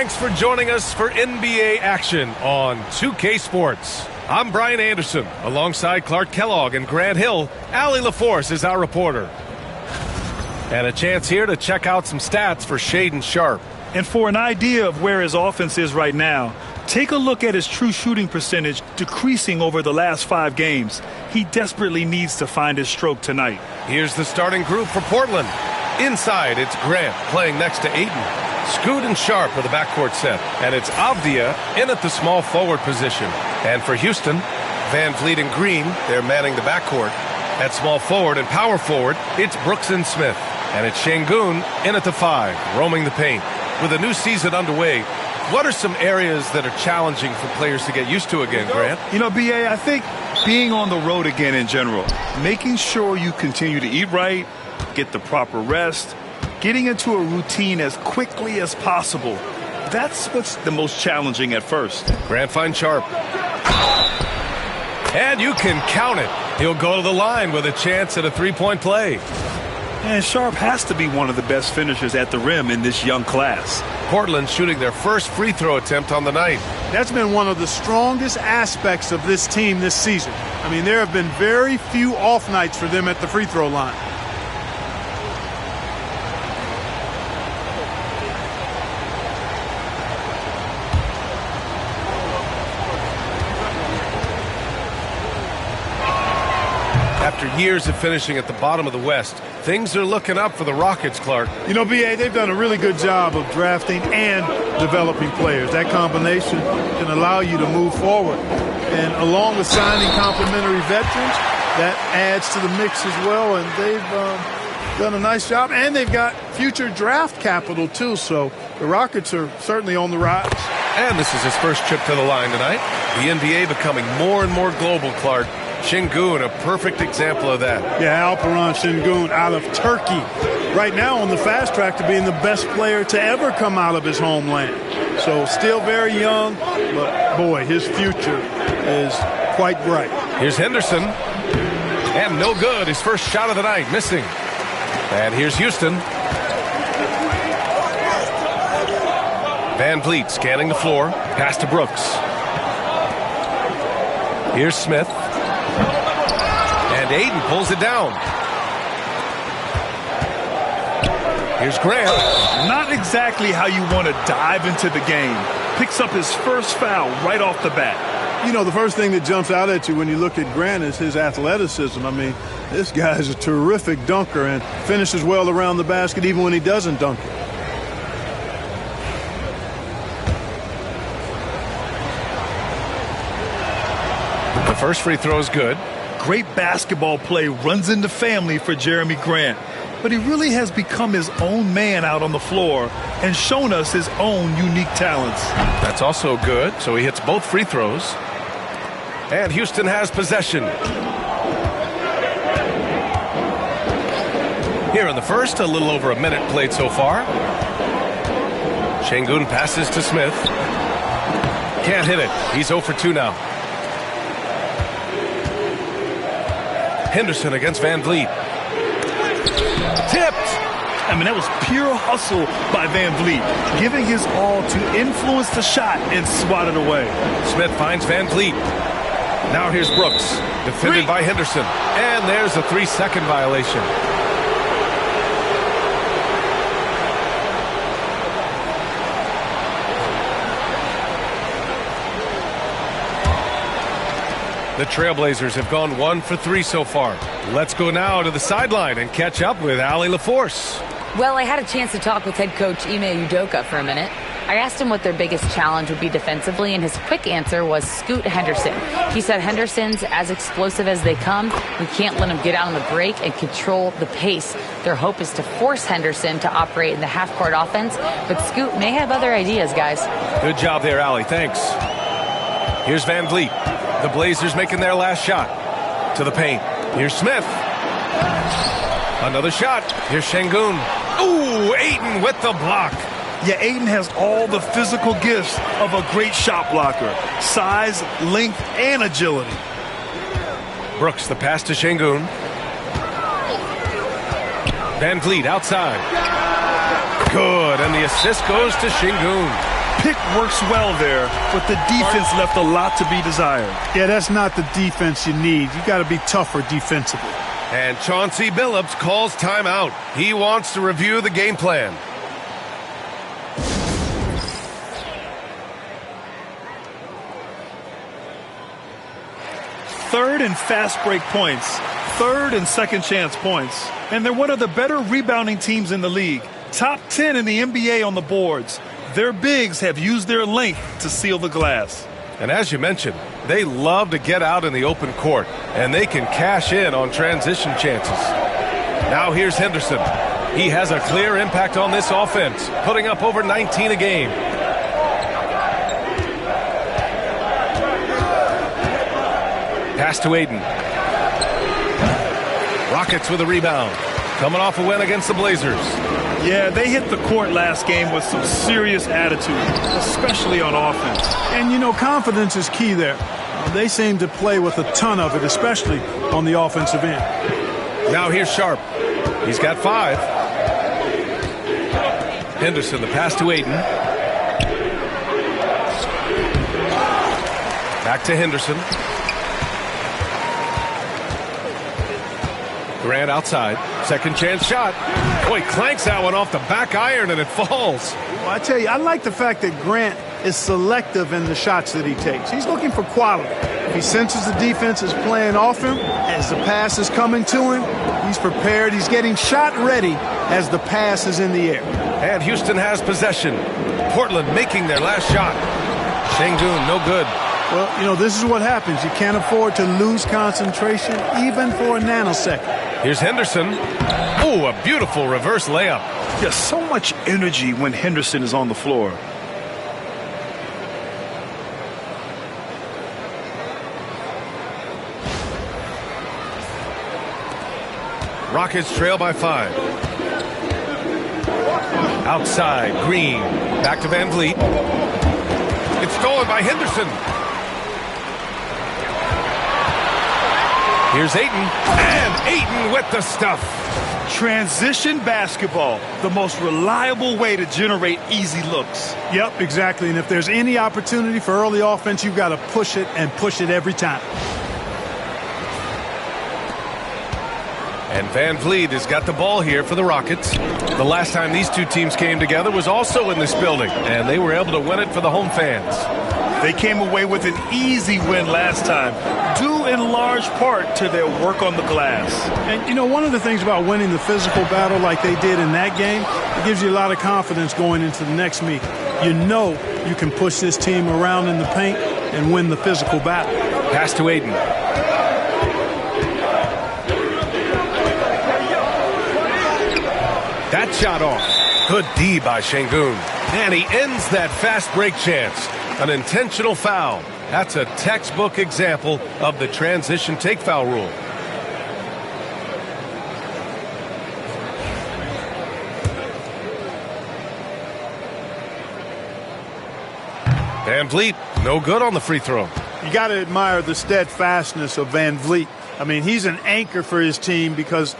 Thanks for joining us for NBA action on 2K Sports. I'm Brian Anderson. Alongside Clark Kellogg and Grant Hill, Allie LaForce is our reporter. And a chance here to check out some stats for Shaedon Sharpe. And for an idea of where his offense is right now, take a look at his true shooting percentage decreasing over the last 5 games. He desperately needs to find his stroke tonight. Here's the starting group for Portland. Inside, it's Grant playing next to Ayton. Scoot and Sharpe are the backcourt set. And it's Avdia in at the small forward position. And for Houston, Van Vliet and Green, they're manning the backcourt. At small forward and power forward, it's Brooks and Smith. And it's Şengün in at the 5, roaming the paint. With a new season underway, what are some areas that are challenging for players to get used to again, Grant? You know, B.A., I think being on the road again in general, making sure you continue to eat right, get the proper rest, getting into a routine as quickly as possible. That's what's the most challenging at first. Grant finds Sharpe. And you can count it. He'll go to the line with a chance at a three-point play. And Sharpe has to be one of the best finishers at the rim in this young class. Portland shooting their first free throw attempt on the night. That's been one of the strongest aspects of this team this season. I mean, there have been very few off nights for them at the free throw line. After years of finishing at the bottom of the West, things are looking up for the Rockets, Clark. You know, B.A., they've done a really good job of drafting and developing players. That combination can allow you to move forward. And along with signing complementary veterans, that adds to the mix as well. And they've done a nice job. And they've got future draft capital, too. So the Rockets are certainly on the rise. And this is his first trip to the line tonight. The NBA becoming more and more global, Clark. Şengün, a perfect example of that. Yeah, Alperen Şengün out of Turkey. Right now on the fast track to being the best player to ever come out of his homeland. So still very young, but boy, his future is quite bright. Here's Henderson. And no good. His first shot of the night, missing. And here's Houston. Van Vliet scanning the floor. Pass to Brooks. Here's Smith. And Ayton pulls it down. Here's Grant. Not exactly how you want to dive into the game. Picks up his first foul right off the bat. You know, the first thing that jumps out at you when you look at Grant is his athleticism. I mean, this guy is a terrific dunker and finishes well around the basket even when he doesn't dunk it. The first free throw is good. Great basketball play runs into family for Jeremy Grant. But he really has become his own man out on the floor and shown us his own unique talents. That's also good, so he hits both free throws. And Houston has possession. Here in the first, a little over a minute played so far. Şengün passes to Smith. Can't hit it. He's 0 for 2 now. Henderson against Van Vliet. Tipped. I mean, that was pure hustle by Van Vliet, giving his all to influence the shot and swat it away. Smith finds Van Vliet. Now here's Brooks, defended by Henderson. And there's a 3-second violation. The Trailblazers have gone 1 for 3 so far. Let's go now to the sideline and catch up with Allie LaForce. Well, I had a chance to talk with head coach Ime Udoka for a minute. I asked him what their biggest challenge would be defensively, and his quick answer was Scoot Henderson. He said Henderson's as explosive as they come. We can't let him get out on the break and control the pace. Their hope is to force Henderson to operate in the half-court offense, but Scoot may have other ideas, guys. Good job there, Allie. Thanks. Here's Van Vliet. The Blazers making their last shot. To the paint. Here's Smith. Another shot. Here's Şengün. Ooh, Ayton with the block. Yeah, Ayton has all the physical gifts of a great shot blocker. Size, length, and agility. Brooks, the pass to Şengün. Van Vliet outside. Good, and the assist goes to Şengün. pick works well there, but the defense left a lot to be desired. Yeah, that's not the defense you need. You got to be tougher defensively. And Chauncey Billups calls timeout. He wants to review the game plan. Third and fast break points. Third and second chance points. And they're one of the better rebounding teams in the league. Top 10 in the NBA on the boards. Their bigs have used their length to seal the glass. And as you mentioned, they love to get out in the open court, and they can cash in on transition chances. Now here's Henderson. He has a clear impact on this offense, putting up over 19 a game. Pass to Aiden. Rockets with a rebound. Coming off a win against the Blazers. Yeah, they hit the court last game with some serious attitude, especially on offense. And, you know, confidence is key there. They seem to play with a ton of it, especially on the offensive end. Now here's Sharp. He's got 5. Henderson, the pass to Aiden. Back to Henderson. Grant outside. Second chance shot. Boy, clanks that one off the back iron and it falls. Well, I tell you, I like the fact that Grant is selective in the shots that he takes. He's looking for quality. If he senses the defense is playing off him, as the pass is coming to him, he's prepared. He's getting shot ready as the pass is in the air. And Houston has possession. Portland making their last shot. Şengün, no good. Well, you know, this is what happens. You can't afford to lose concentration even for a nanosecond. Here's Henderson. Oh, a beautiful reverse layup. There's so much energy when Henderson is on the floor. Rockets trail by 5. Outside, Green. Back to Van Vliet. It's stolen by Henderson. Here's Ayton. And Ayton with the stuff. Transition basketball, the most reliable way to generate easy looks. Yep, exactly. And if there's any opportunity for early offense, you've got to push it and push it every time. And Van Vliet has got the ball here for the Rockets. The last time these two teams came together was also in this building, and they were able to win it for the home fans. They came away with an easy win last time, due in large part to their work on the glass. And, you know, one of the things about winning the physical battle like they did in that game, it gives you a lot of confidence going into the next meet. You know you can push this team around in the paint and win the physical battle. Pass to Ayton. That shot off. Good D by Şengün. And he ends that fast break chance. An intentional foul. That's a textbook example of the transition take foul rule. Van Vliet, no good on the free throw. You got to admire the steadfastness of Van Vliet. I mean, he's an anchor for his team because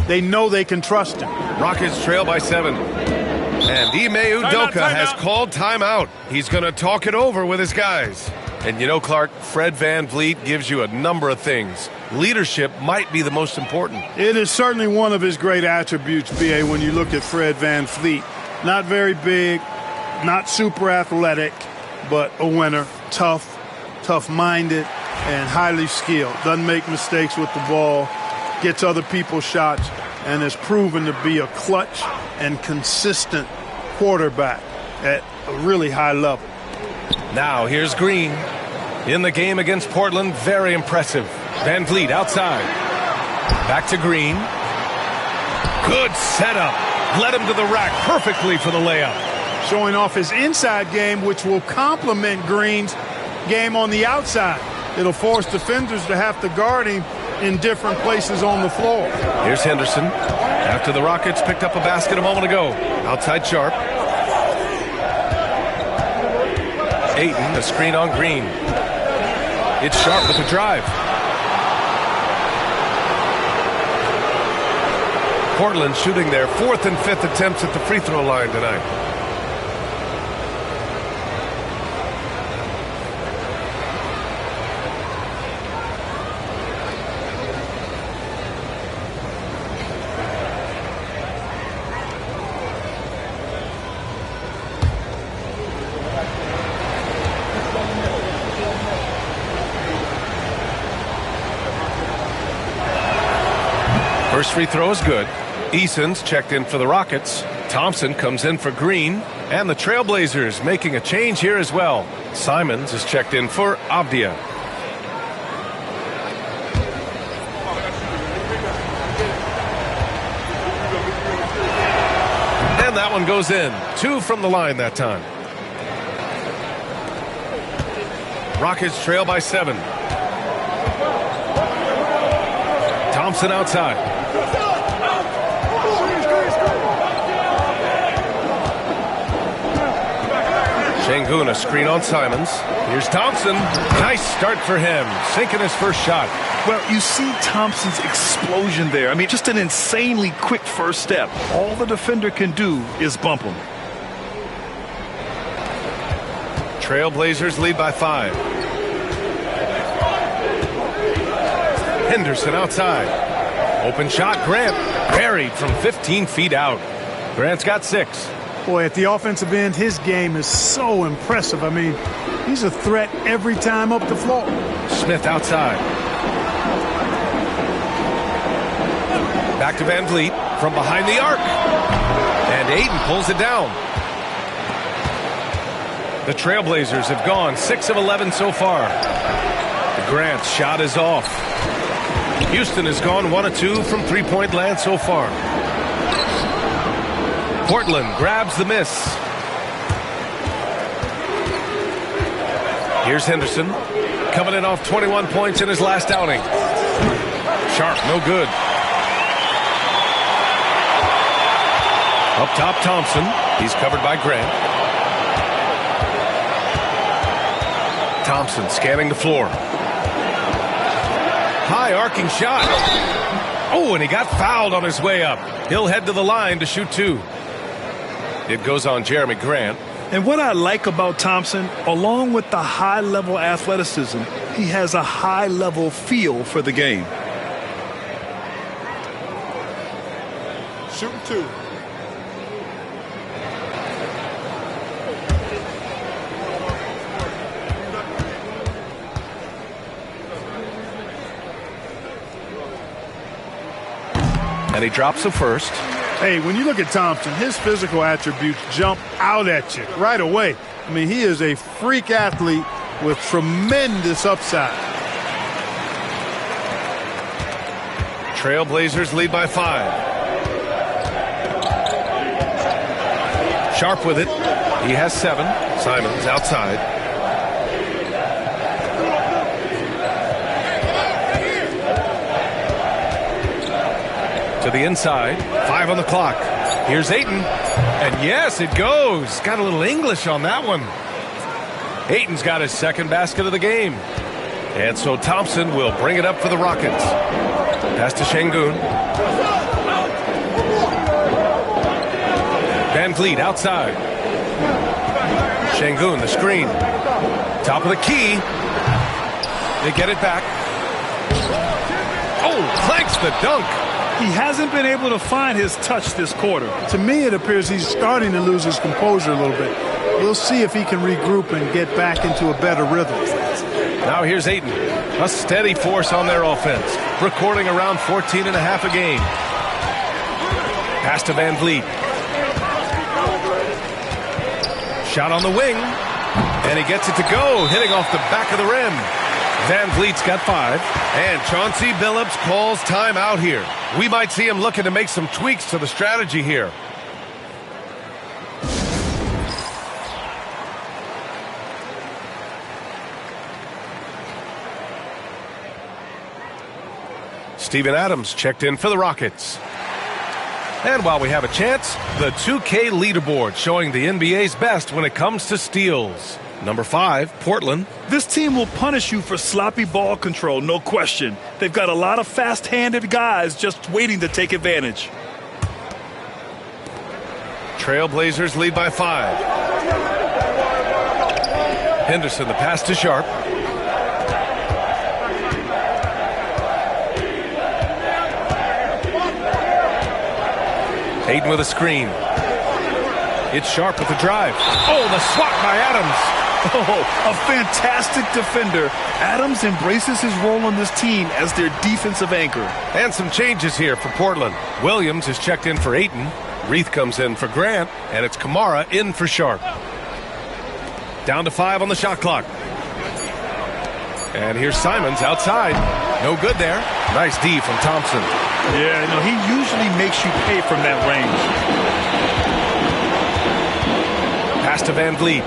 they know they can trust him. Rockets trail by 7. And Ime Udoka has called timeout. He's going to talk it over with his guys. And you know, Clark, Fred Van Vliet gives you a number of things. Leadership might be the most important. It is certainly one of his great attributes, B.A., when you look at Fred Van Vliet. Not very big, not super athletic, but a winner, tough-minded, and highly skilled. Doesn't make mistakes with the ball, gets other people's shots, and has proven to be a clutch and consistent quarterback at a really high level. Now here's Green. In the game against Portland, very impressive. Van Vliet outside. Back to Green. Good setup. Led him to the rack perfectly for the layup. Showing off his inside game, which will complement Green's game on the outside. It'll force defenders to have to guard him in different places on the floor. Here's Henderson. After the Rockets picked up a basket a moment ago. Outside Sharp. Ayton, the screen on Green. It's Sharp with the drive. Portland shooting their 4th and 5th attempts at the free throw line tonight. First free throw is good. Eason's checked in for the Rockets. Thompson comes in for Green. And the Trailblazers making a change here as well. Simons is checked in for Avdia. And that one goes in. 2 from the line that time. Rockets trail by 7. Thompson outside. Şengün, a screen on Simons. Here's Thompson. Nice start for him. Sinking his first shot. Well, you see Thompson's explosion there. I mean, just an insanely quick first step. All the defender can do is bump him. Trailblazers lead by 5. Henderson outside. Open shot, Grant. Buried from 15 feet out. Grant's got 6. Boy, at the offensive end, his game is so impressive. I mean, he's a threat every time up the floor. Smith outside. Back to Van Vliet from behind the arc. And Ayton pulls it down. The Trailblazers have gone 6 of 11 so far. Grant's shot is off. Houston has gone 1 of 2 from three-point land so far. Portland grabs the miss. Here's Henderson. Coming in off 21 points in his last outing. Sharp, no good. Up top, Thompson. He's covered by Grant. Thompson scanning the floor. High arcing shot. Oh, and he got fouled on his way up. He'll head to the line to shoot 2. It goes on Jeremy Grant. And what I like about Thompson, along with the high-level athleticism, he has a high-level feel for the game. Shooting 2. And he drops the first. Hey, when you look at Thompson, his physical attributes jump out at you right away. I mean, he is a freak athlete with tremendous upside. Trailblazers lead by 5. Sharp with it. He has 7. Simons outside. To the inside. 5 on the clock. Here's Ayton. And yes, it goes. Got a little English on that one. Ayton's got his second basket of the game. And so Thompson will bring it up for the Rockets. Pass to Şengün. Van Vliet outside. Şengün, the screen. Top of the key. They get it back. Oh, clanks the dunk. He hasn't been able to find his touch this quarter. To me, it appears he's starting to lose his composure a little bit. We'll see if he can regroup and get back into a better rhythm. Now here's Ayton. A steady force on their offense. Recording around 14 and a half a game. Pass to Van Vliet. Shot on the wing. And he gets it to go. Hitting off the back of the rim. Van Vliet's got 5. And Chauncey Billups calls timeout here. We might see him looking to make some tweaks to the strategy here. Steven Adams checked in for the Rockets. And while we have a chance, the 2K leaderboard showing the NBA's best when it comes to steals. Number 5, Portland. This team will punish you for sloppy ball control, no question. They've got a lot of fast-handed guys just waiting to take advantage. Trailblazers lead by 5. Henderson, the pass to Sharp. Ayton with a screen. It's Sharp with the drive. Oh, the swat by Adams. Oh, a fantastic defender. Adams embraces his role on this team as their defensive anchor. And some changes here for Portland. Williams is checked in for Ayton. Reith comes in for Grant. And it's Kamara in for Sharp. Down to 5 on the shot clock. And here's Simons outside. No good there. Nice D from Thompson. Yeah, no, he usually makes you pay from that range. Pass to Van Vliet.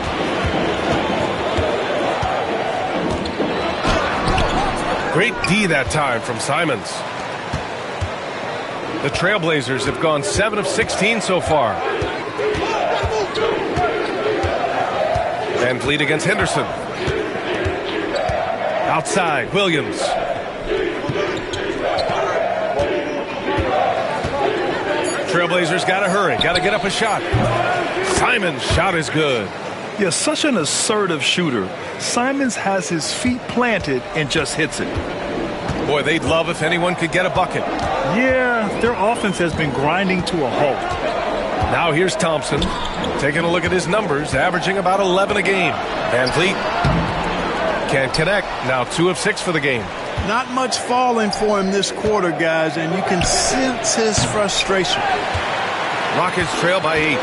Great D that time from Simons. The Trailblazers have gone 7 of 16 so far. Van Vliet against Henderson. Outside, Williams. Trailblazers got to hurry. Got to get up a shot. Simons' shot is good. Yeah, such an assertive shooter. Simons has his feet planted and just hits it. Boy, they'd love if anyone could get a bucket. Yeah, their offense has been grinding to a halt. Now here's Thompson. Taking a look at his numbers, averaging about 11 a game. Van Vliet can't connect. Now 2 of 6 for the game. Not much falling for him this quarter, guys, and you can sense his frustration. Rockets trail by 8.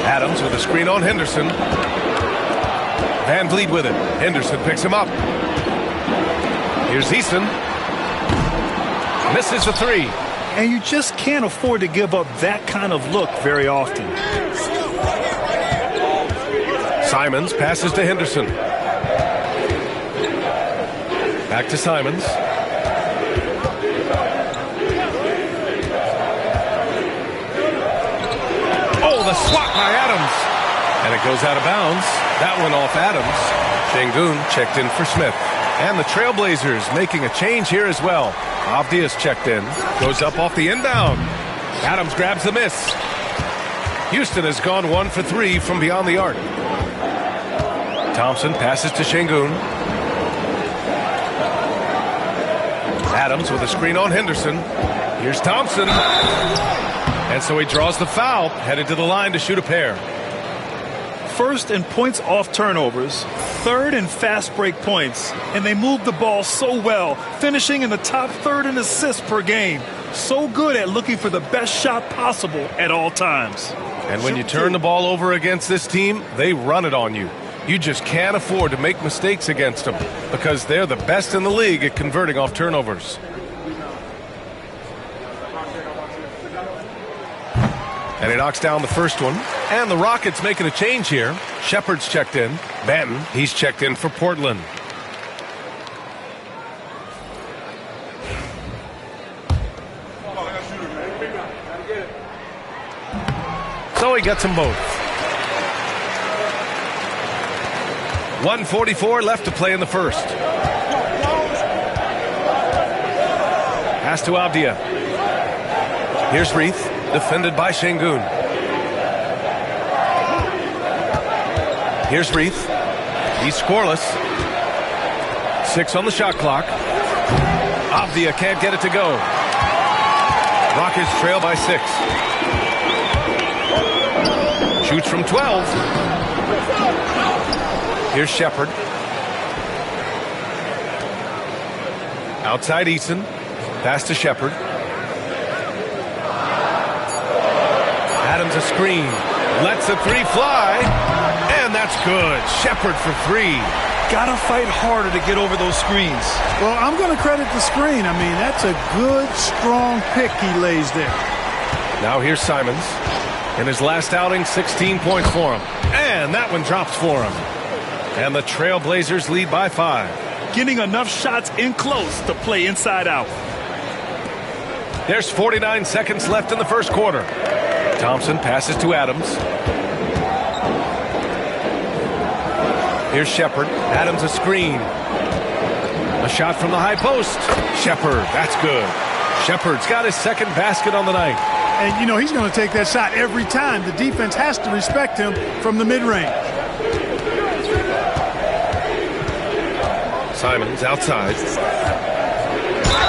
Adams with a screen on Henderson. Van Vliet with it. Henderson picks him up. Here's Easton. Misses the 3. And you just can't afford to give up that kind of look very often. Simons passes to Henderson. Back to Simons. Oh, the swat by Adams. And it goes out of bounds. That one off Adams. Şengün checked in for Smith. And the Trailblazers making a change here as well. Avdia's checked in. Goes up off the inbound. Adams grabs the miss. Houston has gone 1 for 3 from beyond the arc. Thompson passes to Şengün. Adams with a screen on Henderson. Here's Thompson. And so he draws the foul, headed to the line to shoot a pair. First in points off turnovers, third in fast break points, and they move the ball so well, finishing in the top third in assists per game. So good at looking for the best shot possible at all times. And when you turn the ball over against this team, they run it on you. You just can't afford to make mistakes against them because they're the best in the league at converting off turnovers. And he knocks down the first one. And the Rockets making a change here. Shepard's checked in. Banton, he's checked in for Portland. So he gets them both. 1:44 left to play in the first. Pass to Avdia. Here's Reith. Defended by Şengün. Here's Reith. He's scoreless. 6 on the shot clock. Avdia can't get it to go. Rockets trail by 6. Shoots from 12. Here's Shepard. Outside Eason. Pass to Shepard. Adams a screen. Lets the 3 fly. And that's good. Shepard for 3. Gotta fight harder to get over those screens. Well, I'm going to credit the screen. I mean, that's a good, strong pick he lays there. Now here's Simons. In his last outing, 16 points for him. And that one drops for him. And the Trailblazers lead by 5. Getting enough shots in close to play inside out. There's 49 seconds left in the first quarter. Thompson passes to Adams. Here's Shepard. Adams a screen. A shot from the high post. Shepard, that's good. Shepard's got his second basket on the night. And, you know, he's going to take that shot every time. The defense has to respect him from the mid-range. Simons outside.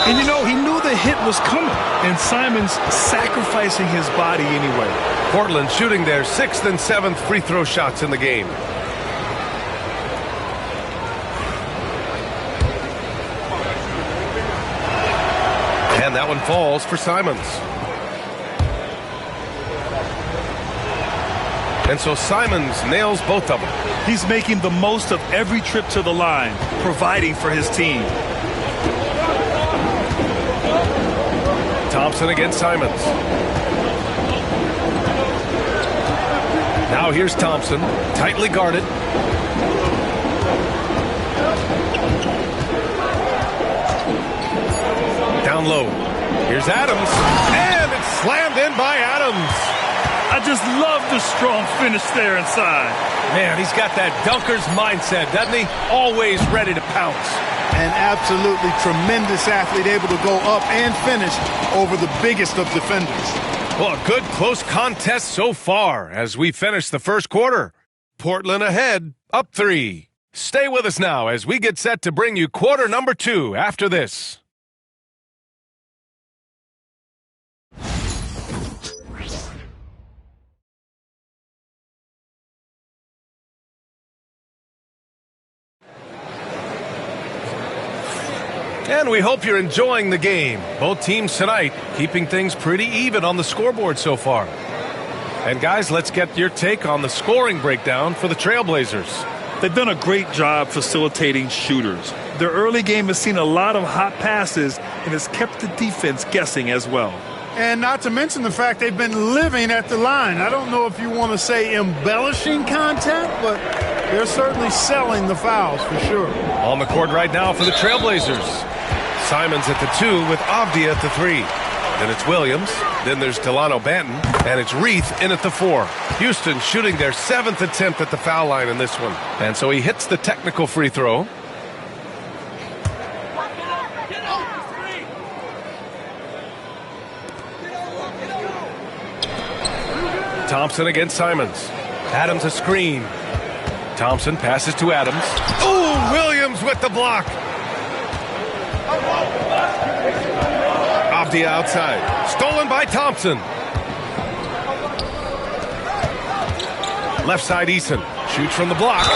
And you know, he knew the hit was coming, and Simons sacrificing his body anyway. Portland shooting their 6th and 7th free throw shots in the game. And that one falls for Simons. And so Simons nails both of them. He's making the most of every trip to the line, providing for his team. Thompson against Simons. Now here's Thompson, tightly guarded. Down low. Here's Adams. And it's slammed in by Adams. I just love the strong finish there inside. Man, he's got that dunker's mindset, doesn't he? Always ready to pounce. An absolutely tremendous athlete, able to go up and finish over the biggest of defenders. Well, a good close contest so far as we finish the first quarter. Portland ahead, up 3. Stay with us now as we get set to bring you quarter number 2 after this. And we hope you're enjoying the game. Both teams tonight keeping things pretty even on the scoreboard so far. And guys, let's get your take on the scoring breakdown for the Trailblazers. They've done a great job facilitating shooters. Their early game has seen a lot of hot passes and has kept the defense guessing as well. And not to mention the fact they've been living at the line. I don't know if you want to say embellishing contact, but they're certainly selling the fouls for sure. On the court right now for the Trailblazers. Simons at the 2 with Avdia at the 3. Then it's Williams. Then there's Delano Banton. And it's Reith in at the 4. Houston shooting their 7th attempt at the foul line in this one. And so he hits the technical free throw. Thompson against Simons. Adams a screen. Thompson passes to Adams. Oh, Williams with the block. Avdia outside. Stolen by Thompson. Left side Eason. Shoots from the block.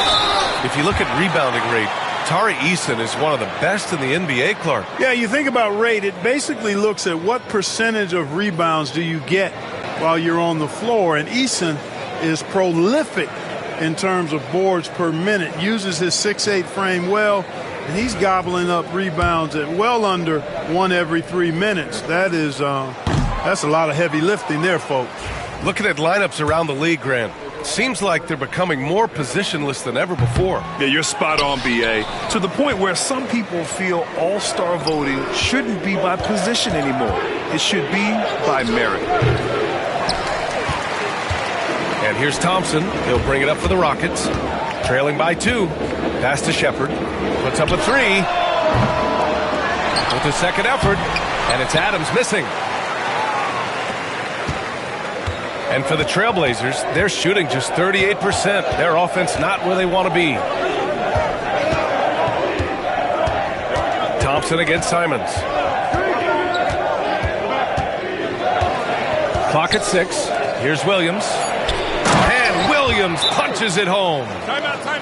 If you look at rebounding rate, Tari Eason is one of the best in the NBA, Clark. Yeah, you think about rate, it basically looks at what percentage of rebounds do you get while you're on the floor. And Eason is prolific in terms of boards per minute. Uses his 6'8" frame well. And he's gobbling up rebounds at well under 1 every 3 minutes. That's a lot of heavy lifting there, folks. Looking at lineups around the league, Grant, seems like they're becoming more positionless than ever before. Yeah, you're spot on, B.A. To the point where some people feel all-star voting shouldn't be by position anymore. It should be by merit. And here's Thompson. He'll bring it up for the Rockets. Trailing by 2. Pass to Shepard. Puts up a 3. With his second effort. And it's Adams missing. And for the Trailblazers, they're shooting just 38%. Their offense not where they want to be. Thompson against Simons. Clock at 6. Here's Williams. And Williams punches it home.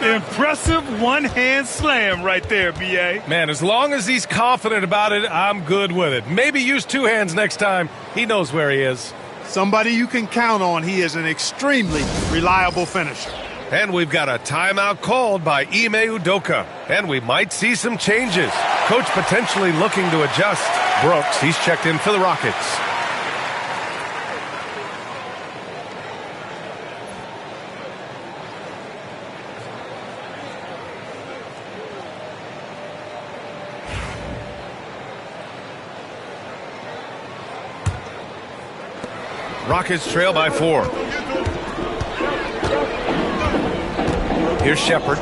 Impressive one-hand slam right there, B.A. Man, as long as he's confident about it, I'm good with it. Maybe use 2 hands next time. He knows where he is. Somebody you can count on. He is an extremely reliable finisher. And we've got a timeout called by Ime Udoka. And we might see some changes. Coach potentially looking to adjust. Brooks, he's checked in for the Rockets. Rockets trail by 4. Here's Shepard.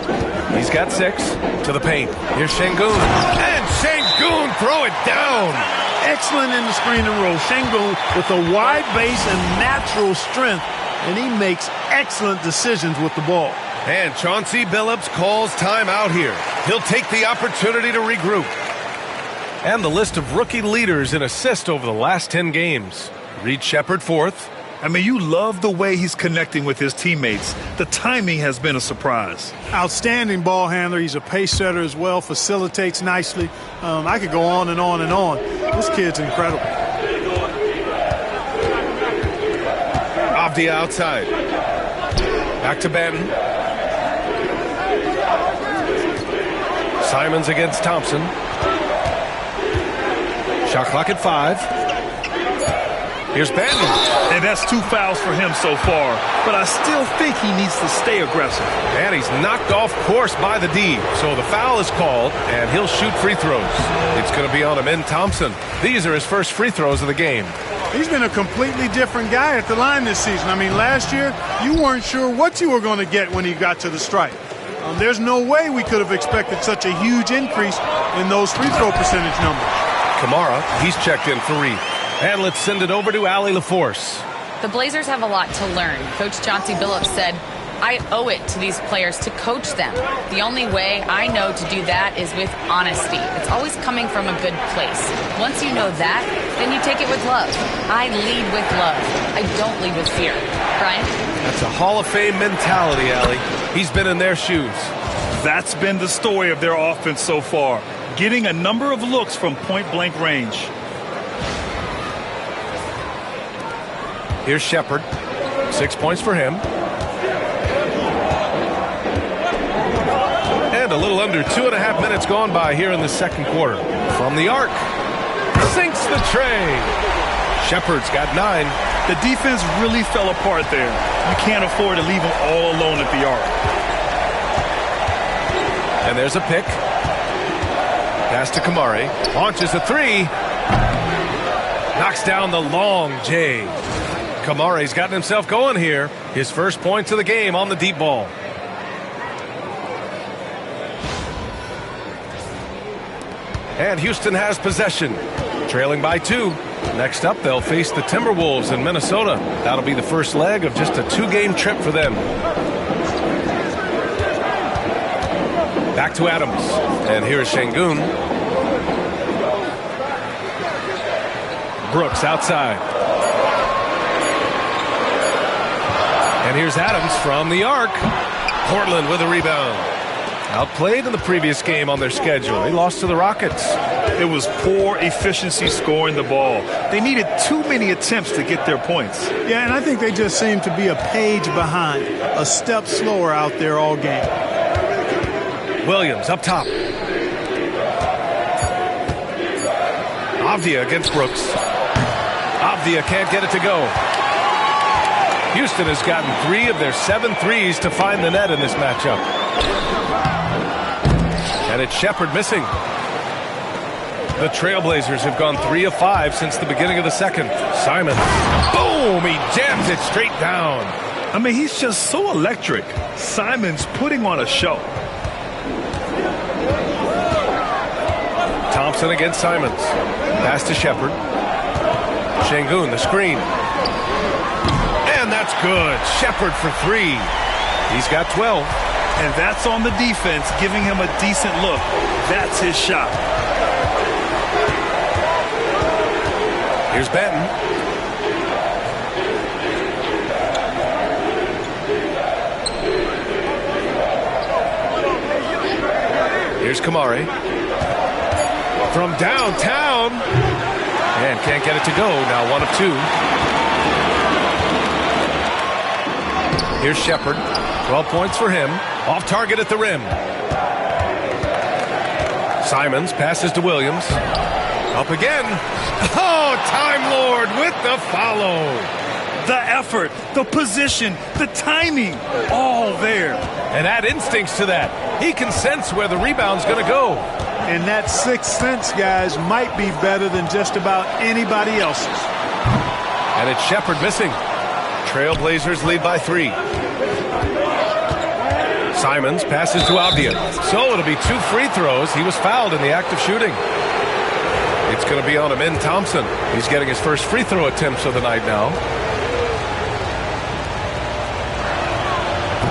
He's got 6 to the paint. Here's Şengün. And Şengün throw it down. Excellent in the screen and roll. Şengün with a wide base and natural strength. And he makes excellent decisions with the ball. And Chauncey Billups calls timeout here. He'll take the opportunity to regroup. And the list of rookie leaders in assists over the last 10 games. Reed Sheppard fourth. I mean, you love the way he's connecting with his teammates. The timing has been a surprise. Outstanding ball handler. He's a pace setter as well, facilitates nicely. I could go on and on and on. This kid's incredible. Avdia outside. Back to Banton. Simons against Thompson. Shot clock at 5. Here's Banton. And that's 2 fouls for him so far. But I still think he needs to stay aggressive. And he's knocked off course by the D. So the foul is called, and he'll shoot free throws. It's going to be on Amin Thompson. These are his first free throws of the game. He's been a completely different guy at the line this season. I mean, last year, you weren't sure what you were going to get when he got to the stripe. There's no way we could have expected such a huge increase in those free throw percentage numbers. Kamara, he's checked in for Reed. And let's send it over to Allie LaForce. The Blazers have a lot to learn. Coach Chauncey Billups said, I owe it to these players to coach them. The only way I know to do that is with honesty. It's always coming from a good place. Once you know that, then you take it with love. I lead with love. I don't lead with fear. Brian? That's a Hall of Fame mentality, Allie. He's been in their shoes. That's been the story of their offense so far. Getting a number of looks from point-blank range. Here's Sheppard. 6 points for him. And a little under 2.5 minutes gone by here in the second quarter. From the arc. Sinks the tray. Sheppard's got 9. The defense really fell apart there. You can't afford to leave them all alone at the arc. And there's a pick. Pass to Kamari. Launches a 3. Knocks down the long J. Kamari's gotten himself going here. His first points of the game on the deep ball. And Houston has possession. Trailing by 2. Next up, they'll face the Timberwolves in Minnesota. That'll be the first leg of just a 2-game trip for them. Back to Adams. And here's Şengün. Brooks outside. And here's Adams from the arc. Portland with a rebound. Outplayed in the previous game on their schedule. They lost to the Rockets. It was poor efficiency scoring the ball. They needed too many attempts to get their points. Yeah, and I think they just seem to be a page behind, a step slower out there all game. Williams up top. Avdia against Brooks. Avdia can't get it to go. Houston has gotten 3 of their 7 threes to find the net in this matchup. And it's Sheppard missing. The Trailblazers have gone 3 of 5 since the beginning of the second. Simon. Boom! He jams it straight down. I mean, he's just so electric. Simon's putting on a show. Thompson against Simons. Pass to Sheppard. Şengün, the screen. And that's good. Sheppard for 3. He's got 12. And that's on the defense, giving him a decent look. That's his shot. Here's Banton. Here's Kamari. From downtown. And can't get it to go. Now 1 of 2. Here's Sheppard. 12 points for him. Off target at the rim. Simons passes to Williams. Up again. Oh, Time Lord with the follow. The effort, the position, the timing, all there. And add instincts to that. He can sense where the rebound's going to go. And that sixth sense, guys, might be better than just about anybody else's. And it's Sheppard missing. Trailblazers lead by 3. Simons passes to Avdia. So it'll be 2 free throws. He was fouled in the act of shooting. It's going to be on Amin Thompson. He's getting his first free throw attempts of the night now.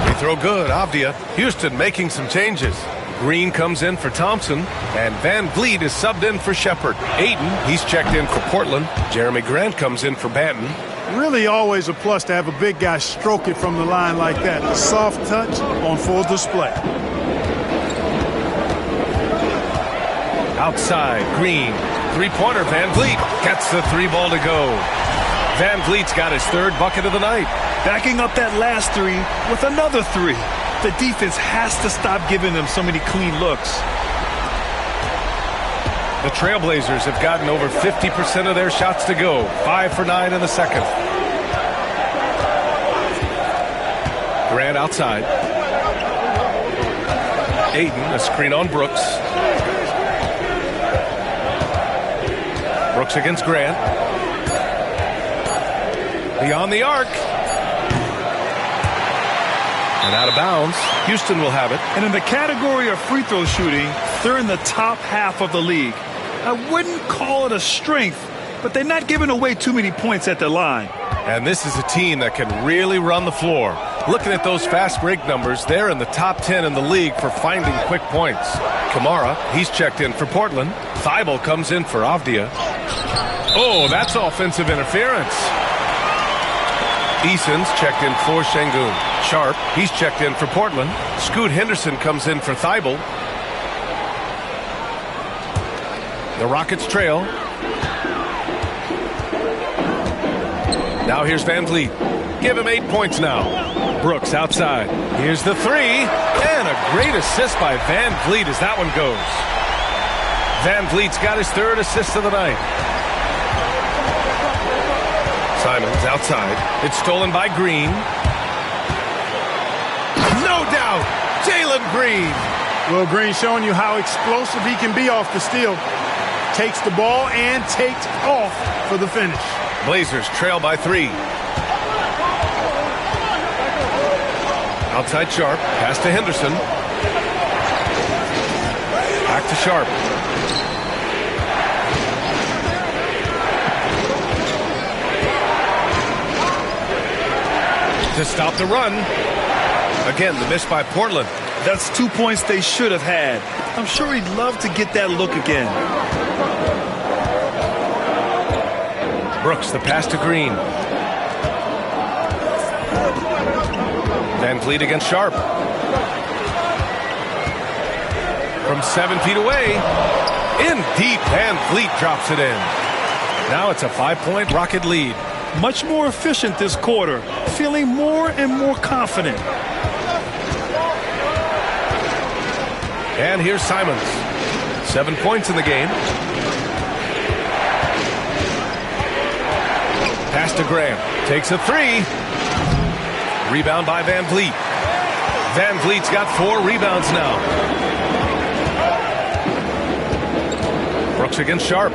Free throw good. Avdia. Houston making some changes. Green comes in for Thompson, and Van Vliet is subbed in for Shepard. Ayton, he's checked in for Portland. Jeremy Grant comes in for Banton. Really always a plus to have a big guy stroke it from the line like that. A soft touch on full display. Outside, Green. Three-pointer, Van Vliet gets the three ball to go. Van Vliet's got his third bucket of the night. Backing up that last three with another three. The defense has to stop giving them so many clean looks. The Trailblazers have gotten over 50% of their shots to go. 5 for 9 in the second. Grant outside. Ayton, a screen on Brooks. Brooks against Grant. Beyond the arc. And out of bounds. Houston will have it. And in the category of free throw shooting, they're in the top half of the league. I wouldn't call it a strength, but they're not giving away too many points at the line. And this is a team that can really run the floor. Looking at those fast break numbers, they're in the top 10 in the league for finding quick points. Kamara, he's checked in for Portland. Thibault comes in for Avdia. Oh, that's offensive interference. Eason's checked in for Şengün. Sharp, he's checked in for Portland. Scoot Henderson comes in for Thibault. The Rockets trail. Now here's Van Vliet. Give him 8 points now. Brooks outside. Here's the three. And a great assist by Van Vliet as that one goes. Van Vliet's got his third assist of the night. Simons outside. It's stolen by Green. No doubt, Jalen Green. Well, Green showing you how explosive he can be off the steal. Takes the ball and takes off for the finish. Blazers trail by 3. Outside Sharp. Pass to Henderson. Back to Sharp. To stop the run. Again, the miss by Portland. That's 2 points they should have had. I'm sure he'd love to get that look again. Brooks, the pass to Green. Van Vliet against Sharp. From 7 feet away. In deep, Van Vliet drops it in. Now it's a 5-point Rocket lead. Much more efficient this quarter. Feeling more and more confident. And here's Simons. 7 points in the game. Pass to Graham. Takes a three. Rebound by Van Vliet. Van Vliet's got 4 rebounds now. Brooks against Sharp.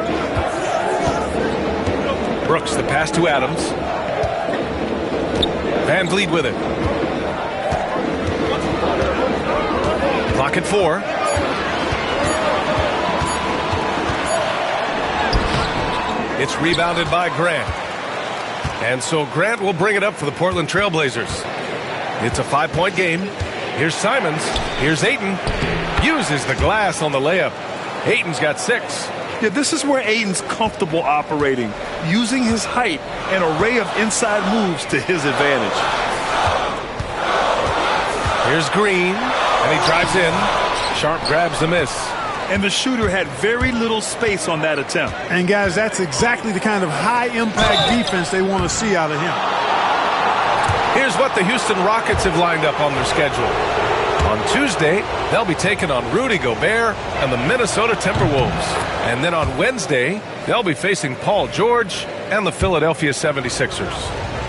Brooks, the pass to Adams. Van Vliet with it. Clock at 4. It's rebounded by Grant. And so Grant will bring it up for the Portland Trailblazers. It's a 5-point game. Here's Simons. Here's Ayton. Uses the glass on the layup. Ayton's got 6. Yeah, this is where Ayton's comfortable operating, using his height and array of inside moves to his advantage. Here's Green, and he drives in. Sharp grabs the miss. And the shooter had very little space on that attempt. And, guys, that's exactly the kind of high-impact defense they want to see out of him. Here's what the Houston Rockets have lined up on their schedule. On Tuesday, they'll be taking on Rudy Gobert and the Minnesota Timberwolves. And then on Wednesday, they'll be facing Paul George and the Philadelphia 76ers.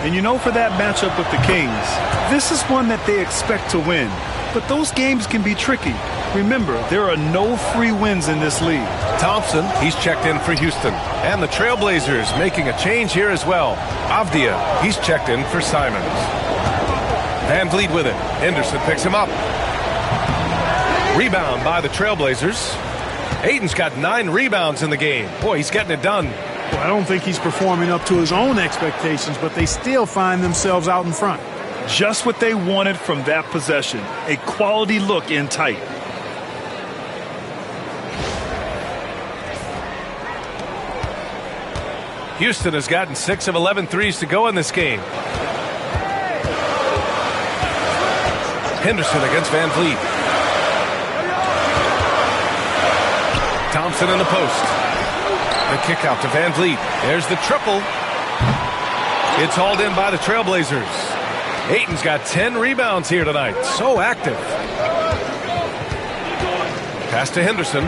And you know, for that matchup with the Kings, this is one that they expect to win. But those games can be tricky. Remember, there are no free wins in this league. Thompson, he's checked in for Houston. And the Trailblazers making a change here as well. Avdia, he's checked in for Simons. Van Vliet with it. Henderson picks him up. Rebound by the Trailblazers. Ayton's got 9 rebounds in the game. Boy, he's getting it done. Well, I don't think he's performing up to his own expectations, but they still find themselves out in front. Just what they wanted from that possession. A quality look in tight. Houston has gotten 6 of 11 threes to go in this game. Henderson against Van Vliet. Thompson in the post. The kick out to Van Vliet. There's the triple. It's hauled in by the Trailblazers. Ayton's got 10 rebounds here tonight. So active. Pass to Henderson.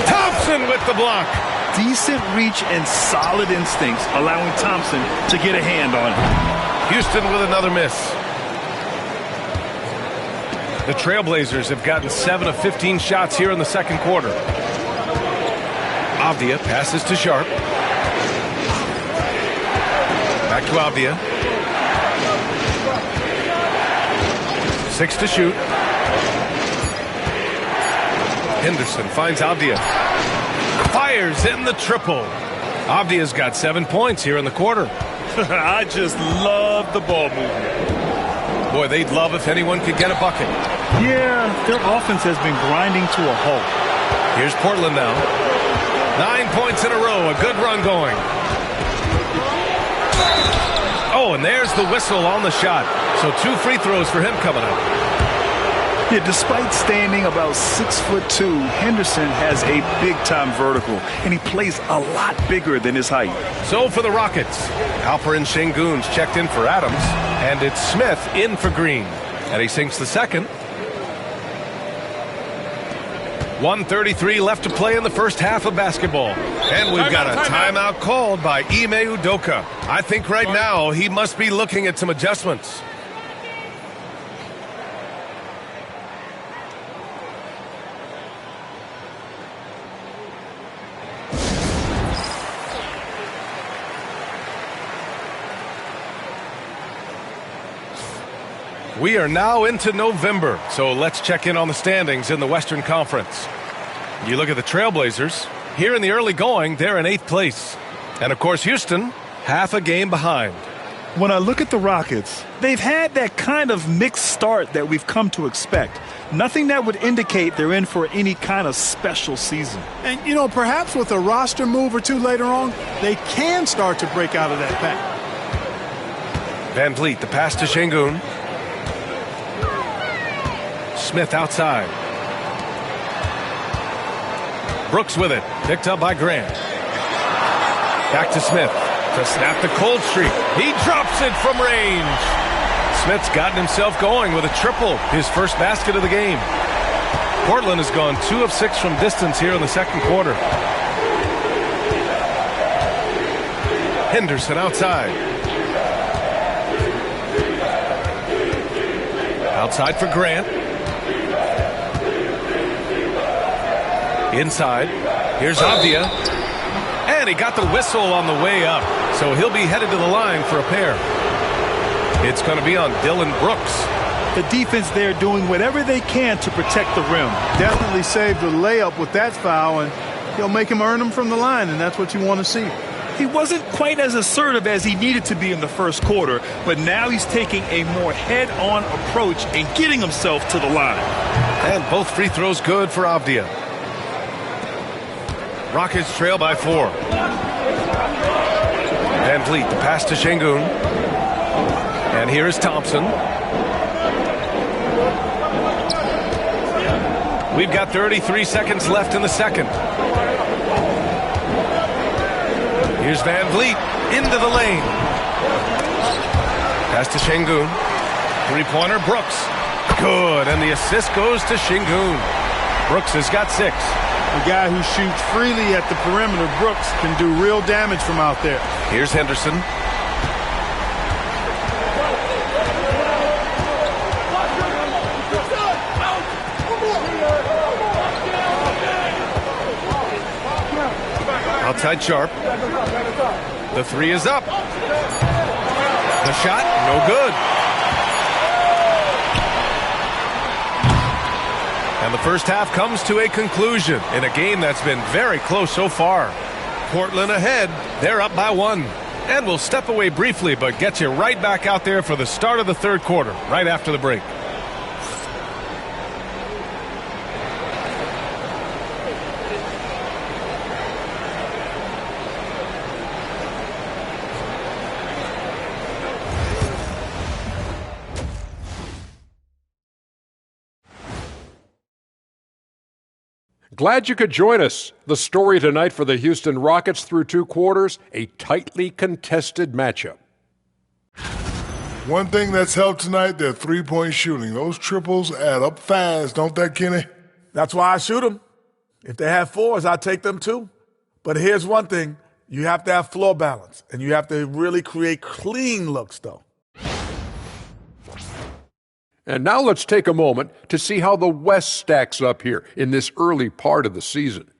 Thompson with the block. Decent reach and solid instincts, allowing Thompson to get a hand on it. Houston with another miss. The Trailblazers have gotten 7 of 15 shots here in the second quarter. Avdia passes to Sharp. Back to Avdia. 6 to shoot. Henderson finds Avdia. Fires in the triple. Avdia's got 7 points here in the quarter. I just love the ball movement. Boy, they'd love if anyone could get a bucket. Yeah, their offense has been grinding to a halt. Here's Portland now. 9 points in a row. A good run going. Oh, and there's the whistle on the shot. So 2 free throws for him coming up. Yeah, despite standing about 6'2", Henderson has a big-time vertical, and he plays a lot bigger than his height. So for the Rockets, Alperen Şengün's checked in for Adams, and it's Smith in for Green. And he sinks the second. 1:33 left to play in the first half of basketball. And we've got a timeout called by Ime Udoka. I think right now he must be looking at some adjustments. We are now into November, so let's check in on the standings in the Western Conference. You look at the Trailblazers. Here in the early going, they're in 8th place. And, of course, Houston, half a game behind. When I look at the Rockets, they've had that kind of mixed start that we've come to expect. Nothing that would indicate they're in for any kind of special season. And, you know, perhaps with a roster move or two later on, they can start to break out of that pack. Van Vliet, the pass to Şengün. Smith outside. Brooks with it. Picked up by Grant. Back to Smith to snap the cold streak. He drops it from range. Smith's gotten himself going with a triple, his first basket of the game. Portland has gone 2 of 6 from distance here in the second quarter. Henderson outside. Outside for Grant. Inside. Here's Avdia. And he got the whistle on the way up. So he'll be headed to the line for a pair. It's going to be on Dylan Brooks. The defense there doing whatever they can to protect the rim. Definitely saved the layup with that foul, and he'll make him earn them from the line, and that's what you want to see. He wasn't quite as assertive as he needed to be in the first quarter, but now he's taking a more head-on approach and getting himself to the line. And both free throws good for Avdia. Rockets trail by 4. Van Vliet, the pass to Şengün. And here is Thompson. We've got 33 seconds left in the second. Here's Van Vliet into the lane. Pass to Şengün. Three-pointer, Brooks. Good, and the assist goes to Şengün. Brooks has got 6. The guy who shoots freely at the perimeter, Brooks, can do real damage from out there. Here's Henderson. Outside Sharp. The 3 is up. The shot, no good. And the first half comes to a conclusion in a game that's been very close so far. Portland ahead. They're up by 1. And we'll step away briefly, but get you right back out there for the start of the third quarter, right after the break. Glad you could join us. The story tonight for the Houston Rockets through 2 quarters, a tightly contested matchup. One thing that's helped tonight, their three-point shooting. Those triples add up fast, don't they, Kenny? That's why I shoot them. If they have fours, I take them too. But here's one thing. You have to have floor balance, and you have to really create clean looks, though. And now let's take a moment to see how the West stacks up here in this early part of the season.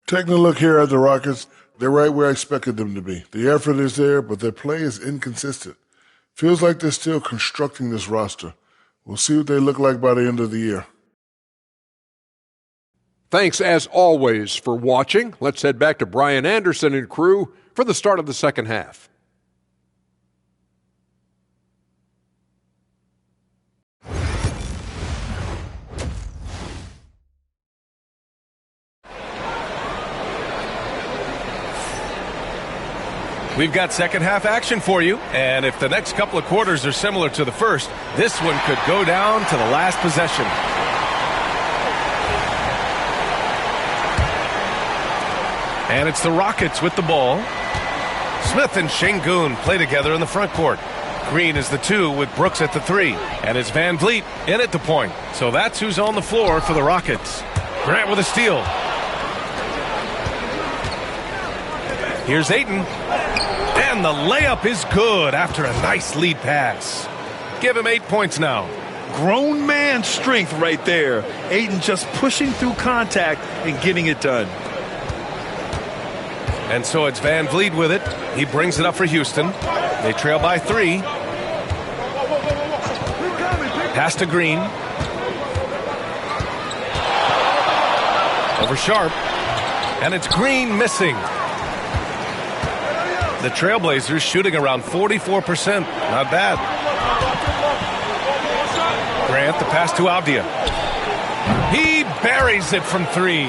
Taking a look here at the Rockets, they're right where I expected them to be. The effort is there, but their play is inconsistent. Feels like they're still constructing this roster. We'll see what they look like by the end of the year. Thanks, as always, for watching. Let's head back to Brian Anderson and crew for the start of the second half. We've got second half action for you, and if the next couple of quarters are similar to the first, this one could go down to the last possession. And it's the Rockets with the ball. Smith and Şengün play together in the front court. Green is the 2 with Brooks at the 3, and it's Van Vliet in at the point. So that's who's on the floor for the Rockets. Grant with a steal. Here's Ayton. And the layup is good after a nice lead pass. Give him 8 points now. Grown man strength right there. Ayton just pushing through contact and getting it done. And so it's Van Vliet with it. He brings it up for Houston. They trail by 3. Pass to Green. Over Sharp. And it's Green missing. The Trailblazers shooting around 44%. Not bad. Grant, the pass to Avdia. He buries it from 3.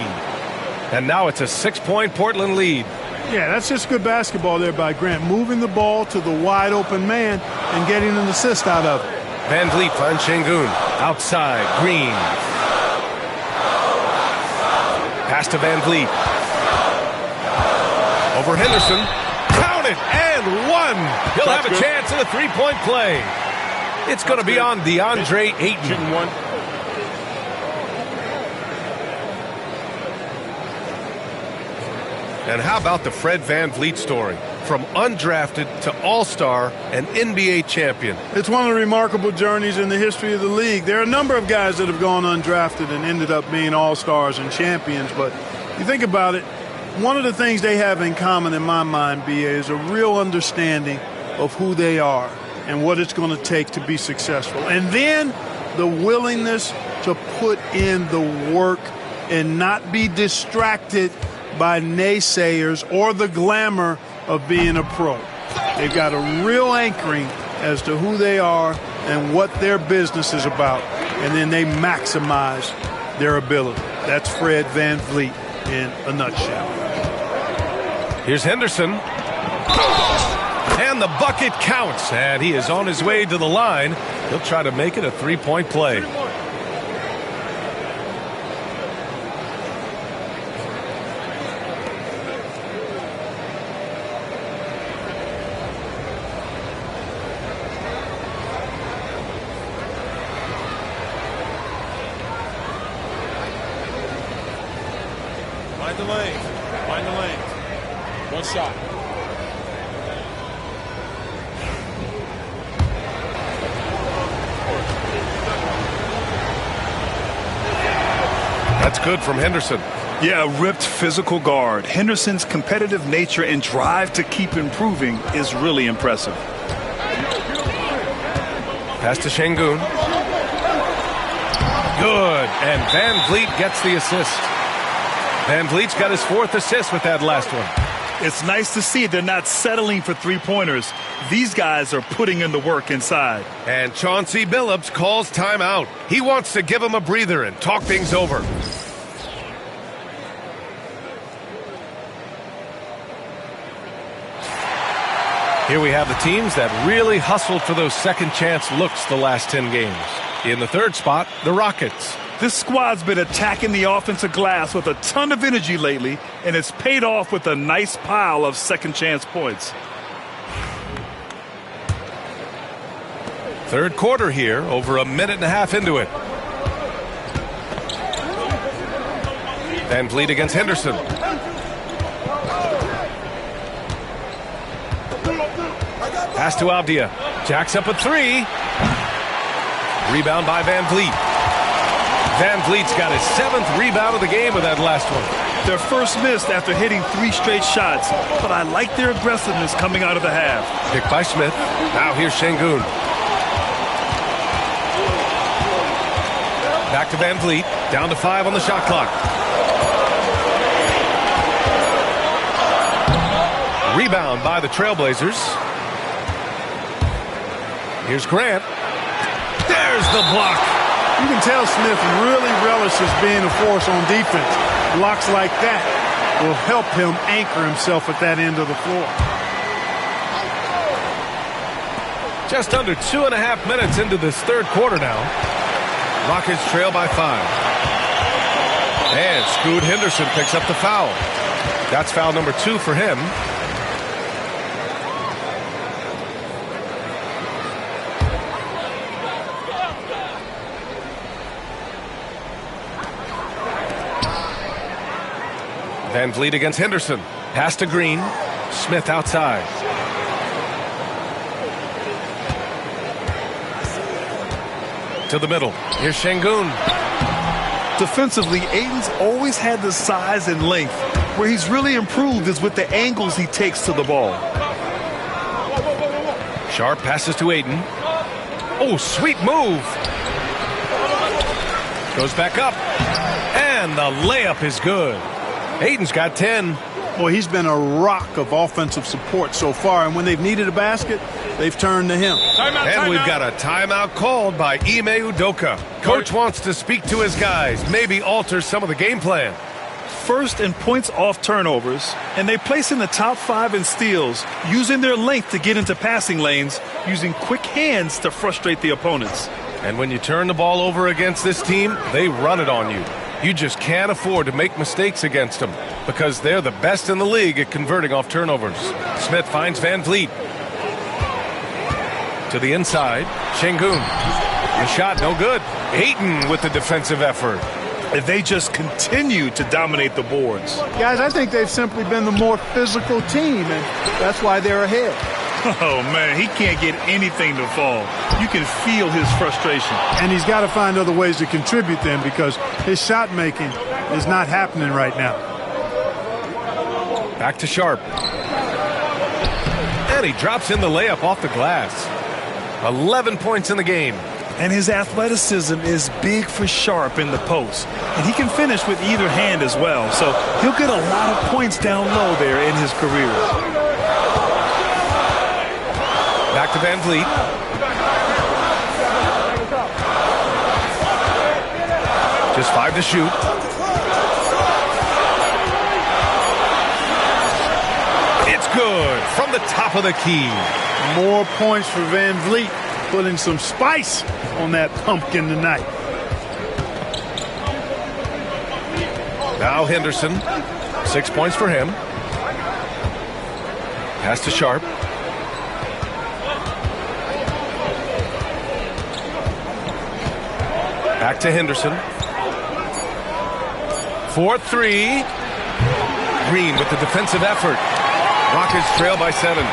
And now it's a 6-point Portland lead. Yeah, that's just good basketball there by Grant. Moving the ball to the wide open man and getting an assist out of it. Van Vliet finds Şengün. Outside, Green. Pass to Van Vliet. Over Henderson. Count it, and 1. He'll have a chance at a 3-point play. It's going to be on DeAndre Ayton. And how about the Fred Van Vliet story? From undrafted to all-star and NBA champion. It's one of the remarkable journeys in the history of the league. There are a number of guys that have gone undrafted and ended up being all-stars and champions, but you think about it, one of the things they have in common in my mind, B.A., is a real understanding of who they are and what it's going to take to be successful. And then the willingness to put in the work and not be distracted by naysayers or the glamour of being a pro. They've got a real anchoring as to who they are and what their business is about, and then they maximize their ability. That's Fred Van Vliet in a nutshell. Here's Henderson. And the bucket counts, and he is on his way to the line. He'll try to make it a 3-point play. Find the lane. Find the lane. One shot. That's good from Henderson. Yeah, a ripped physical guard. Henderson's competitive nature and drive to keep improving is really impressive. Pass to Şengün. Good, and Van Vliet gets the assist. Van Vliet's got his 4th assist with that last one. It's nice to see they're not settling for three-pointers. These guys are putting in the work inside. And Chauncey Billups calls timeout. He wants to give him a breather and talk things over. Here we have the teams that really hustled for those second chance looks the last 10 games. In the third spot, the Rockets. This squad's been attacking the offensive glass with a ton of energy lately, and it's paid off with a nice pile of second chance points. Third quarter here, over a minute and a half into it. Van Vliet against Henderson. Pass to Avdia. Jacks up a three. Rebound by Van Vliet. Van Vliet's got his 7th rebound of the game with that last one. Their first missed after hitting 3 straight shots, but I like their aggressiveness coming out of the half. Picked by Smith. Now here's Şengün. Back to Van Vliet. Down to 5 on the shot clock. Rebound by the Trailblazers. Here's Grant. There's the block. You can tell Smith really relishes being a force on defense. Blocks like that will help him anchor himself at that end of the floor. Just under 2.5 minutes into this third quarter now. Rockets trail by 5. And Scoot Henderson picks up the foul. That's foul number 2 for him. Van Vliet against Henderson. Pass to Green. Smith outside. To the middle. Here's Şengün. Defensively, Ayton's always had the size and length. Where he's really improved is with the angles he takes to the ball. Sharp passes to Ayton. Oh, sweet move. Goes back up. And the layup is good. Ayton's got 10. Boy, he's been a rock of offensive support so far, and when they've needed a basket, they've turned to him. And we've got a timeout called by Ime Udoka. Coach wants to speak to his guys, maybe alter some of the game plan. First in points off turnovers, and they place in the top 5 in steals, using their length to get into passing lanes, using quick hands to frustrate the opponents. And when you turn the ball over against this team, they run it on you. You just can't afford to make mistakes against them because they're the best in the league at converting off turnovers. Smith finds Van Vliet. To the inside, Şengün. The shot no good. Ayton with the defensive effort. They just continue to dominate the boards. Guys, I think they've simply been the more physical team, and that's why they're ahead. Oh, man, he can't get anything to fall. You can feel his frustration. And he's got to find other ways to contribute then because his shot making is not happening right now. Back to Sharp. And he drops in the layup off the glass. 11 points in the game. And his athleticism is big for Sharp in the post. And he can finish with either hand as well. So he'll get a lot of points down low there in his career. Back to Van Vliet. Just 5 to shoot. It's good from the top of the key. More points for Van Vliet, putting some spice on that pumpkin tonight. Now Henderson. 6 points for him. Pass to Sharp. Back to Henderson. 4-3. Green with the defensive effort. Rockets trail by 7.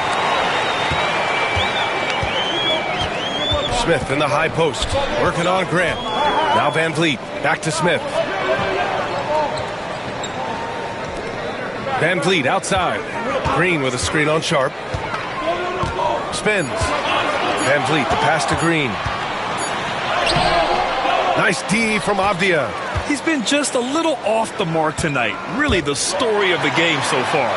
Smith in the high post. Working on Grant. Now Van Vliet. Back to Smith. Van Vliet outside. Green with a screen on Sharp. Spins. Van Vliet, the pass to Green. Nice D from Avdia. He's been just a little off the mark tonight. Really the story of the game so far.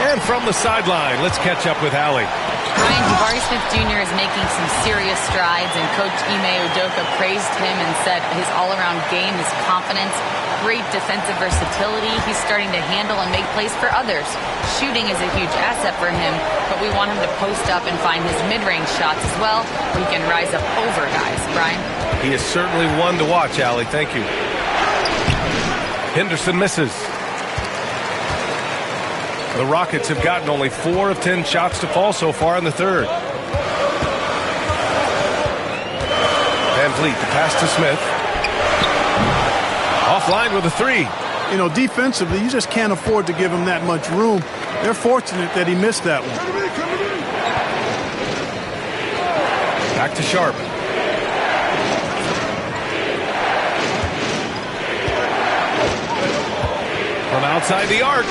And from the sideline, let's catch up with Allie. Ryan, Jabari Smith Jr. is making some serious strides, and Coach Ime Udoka praised him and said his all-around game, his confidence, great defensive versatility. He's starting to handle and make plays for others. Shooting is a huge asset for him, but we want him to post up and find his mid-range shots as well, where he can rise up over guys. Brian? He is certainly one to watch, Allie. Thank you. Henderson misses. The Rockets have gotten only 4 of 10 shots to fall so far in the third. Van Vliet, the pass to Smith. Offline with a 3. You know, defensively, you just can't afford to give him that much room. They're fortunate that he missed that one. Back to Sharp. From outside the arc.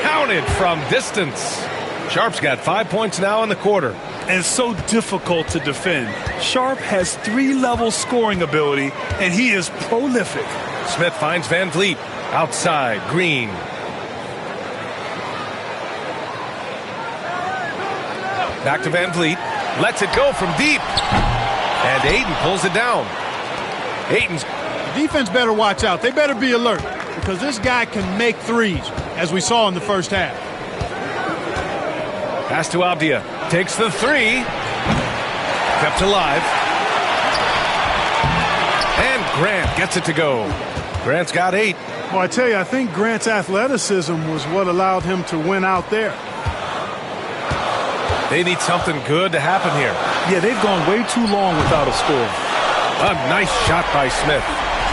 Counted from distance. Sharp's got 5 points now in the quarter. And so difficult to defend. Sharp has 3-level scoring ability, and he is prolific. Smith finds Van Vliet. Outside, Green. Back to Van Vliet. Lets it go from deep. And Ayton pulls it down. Ayton's... Defense better watch out. They better be alert because this guy can make threes, as we saw in the first half. Pass to Avdia. Takes the 3. Kept alive. And Grant gets it to go. Grant's got 8. Well, I tell you, I think Grant's athleticism was what allowed him to win out there. They need something good to happen here. Yeah, they've gone way too long without a score. A nice shot by Smith.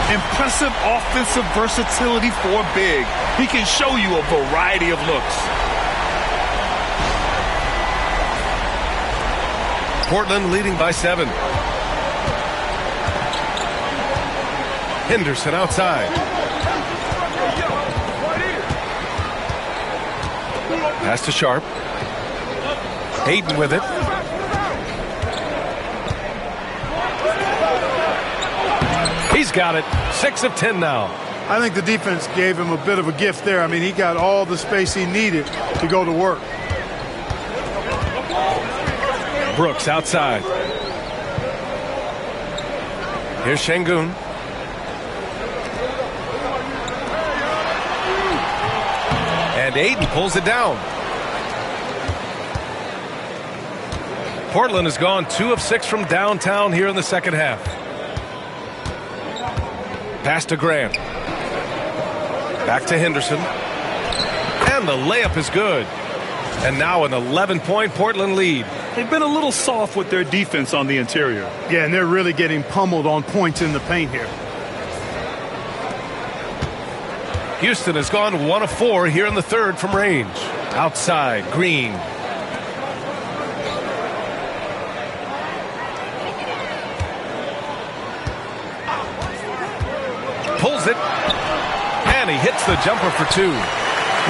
Impressive offensive versatility for a big. He can show you a variety of looks. Portland leading by 7. Henderson outside. Pass to Sharp. Ayton with it. He's got it. 6 of 10 now. I think the defense gave him a bit of a gift there. I mean, he got all the space he needed to go to work. Brooks outside. Here's Şengün. And Ayton pulls it down. Portland has gone 2 of 6 from downtown here in the second half. Pass to Grant. Back to Henderson. And the layup is good. And now an 11-point Portland lead. They've been a little soft with their defense on the interior. Yeah, and they're really getting pummeled on points in the paint here. Houston has gone 1 of 4 here in the third from range. Outside, Green. Pulls it. And he hits the jumper for 2.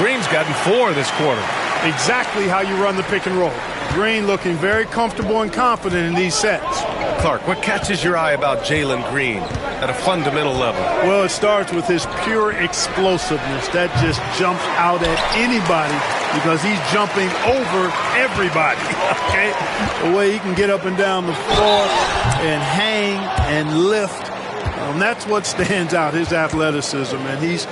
Green's gotten 4 this quarter. Exactly how you run the pick and roll. Green looking very comfortable and confident in these sets. Clark, what catches your eye about Jalen Green at a fundamental level? Well, it starts with his pure explosiveness. That just jumps out at anybody because he's jumping over everybody. Okay? The way he can get up and down the floor and hang and lift. That's what stands out, his athleticism. And he's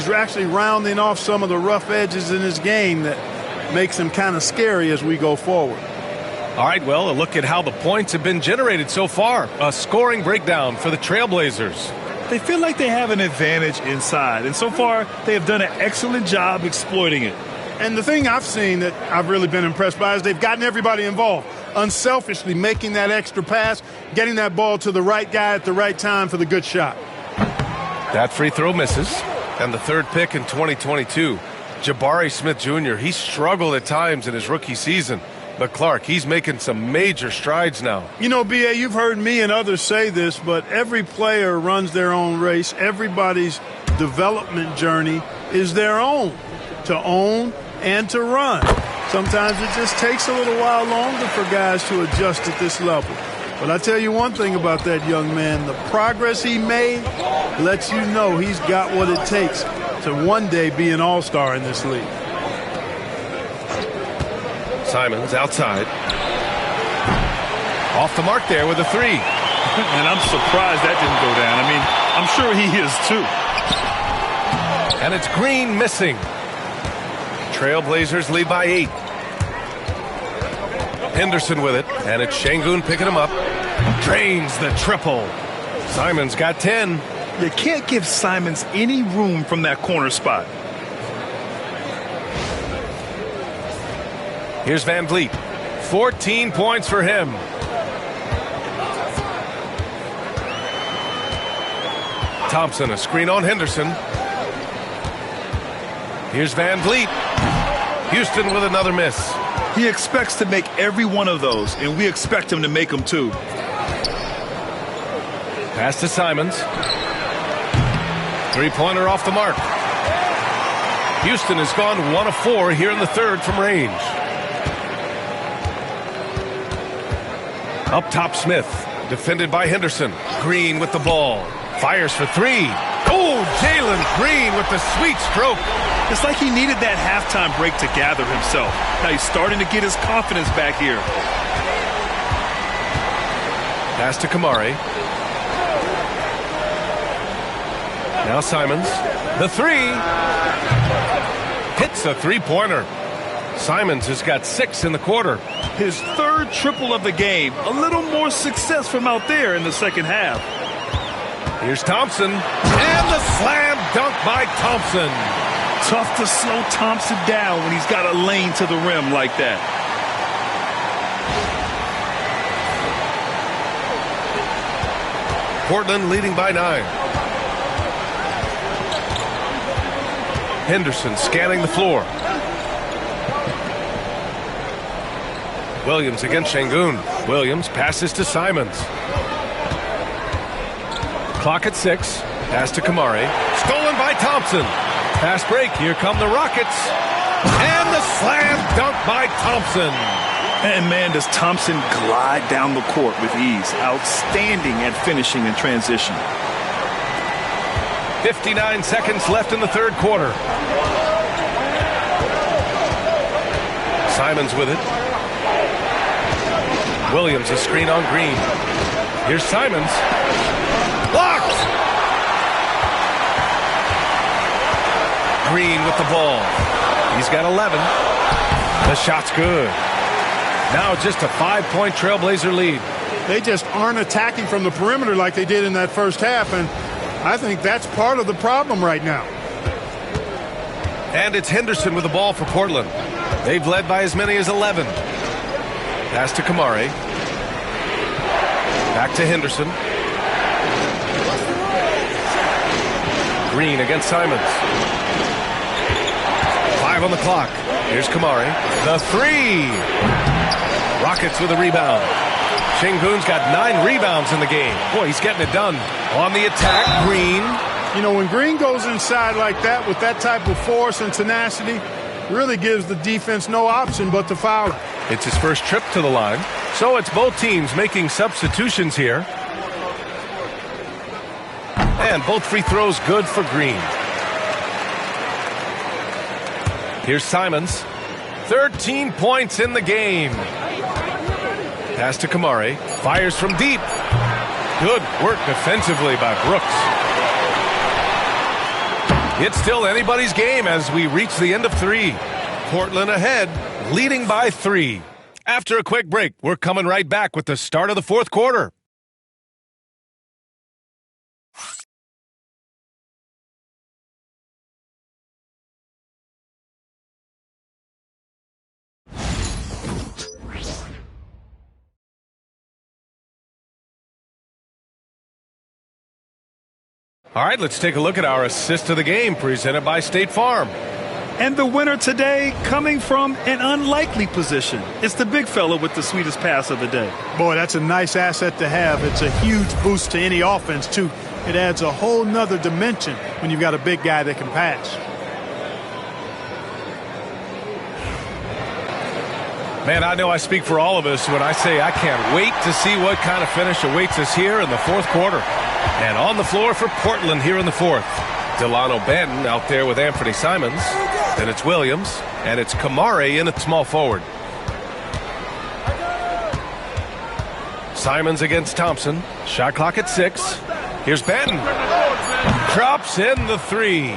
actually rounding off some of the rough edges in his game that makes him kind of scary as we go forward. All right, well, a look at how the points have been generated so far. A scoring breakdown for the Trailblazers. They feel like they have an advantage inside, and so far they have done an excellent job exploiting it. And the thing I've seen that I've really been impressed by is they've gotten everybody involved, unselfishly making that extra pass, getting that ball to the right guy at the right time for the good shot. That free throw misses. And the third pick in 2022, Jabari Smith Jr., he struggled at times in his rookie season. But Clark, he's making some major strides now. You know, B.A., you've heard me and others say this, but every player runs their own race. Everybody's development journey is their own, to own and to run. Sometimes it just takes a little while longer for guys to adjust at this level. But I tell you one thing about that young man, the progress he made lets you know he's got what it takes to one day be an all-star in this league. Simons outside. Off the mark there with a 3. And I'm surprised that didn't go down. I mean, I'm sure he is too. And it's Green missing. Trailblazers lead by 8. Henderson with it, and it's Şengün picking him up. Drains the triple. Simons got 10. You can't give Simons any room from that corner spot. Here's Van Vliet. 14 points for him. Thompson, a screen on Henderson. Here's Van Vliet. Houston with another miss. He expects to make every one of those, and we expect him to make them too. Pass to Simons. Three-pointer off the mark. Houston has gone 1 of 4 here in the third from range. Up top, Smith. Defended by Henderson. Green with the ball. Fires for three. Oh, Jalen Green with the sweet stroke. It's like he needed that halftime break to gather himself. Now he's starting to get his confidence back here. Pass to Kamari. Now Simons. The three. Hits a three-pointer. Simons has got 6 in the quarter. His third triple of the game. A little more success from out there in the second half. Here's Thompson. And the slam dunk by Thompson. Tough to slow Thompson down when he's got a lane to the rim like that. Portland leading by 9. Henderson scanning the floor. Williams against Şengün. Williams passes to Simons. Clock at 6. Pass to Kamari. Stolen by Thompson. Pass break. Here come the Rockets. And the slam dunk by Thompson. And man, does Thompson glide down the court with ease. Outstanding at finishing in transition. 59 seconds left in the third quarter. Simons with it. Williams a screen on Green. Here's Simons. Blocked! Green with the ball. He's got 11. The shot's good. Now just a 5-point Trailblazer lead. They just aren't attacking from the perimeter like they did in that first half, and I think that's part of the problem right now. And it's Henderson with the ball for Portland. They've led by as many as 11. Pass to Kamari. Back to Henderson. Green against Simons. 5 on the clock. Here's Kamari. The three. Rockets with a rebound. Şengün's got 9 rebounds in the game. Boy, he's getting it done. On the attack, Green. You know, when Green goes inside like that with that type of force and tenacity, really gives the defense no option but to foul. It's his first trip to the line. So it's both teams making substitutions here. And both free throws good for Green. Here's Simons. 13 points in the game. Pass to Kamari. Fires from deep. Good work defensively by Brooks. It's still anybody's game as we reach the end of 3. Portland ahead, leading by 3. After a quick break, we're coming right back with the start of the fourth quarter. All right, let's take a look at our assist of the game presented by State Farm. And the winner today coming from an unlikely position. It's the big fella with the sweetest pass of the day. Boy, that's a nice asset to have. It's a huge boost to any offense, too. It adds a whole nother dimension when you've got a big guy that can pass. Man, I know I speak for all of us when I say I can't wait to see what kind of finish awaits us here in the fourth quarter. And on the floor for Portland here in the fourth. Delano Banton out there with Anthony Simons. Then it's Williams. And it's Kamari in at small forward. Simons against Thompson. Shot clock at 6. Here's Banton. Drops in the 3.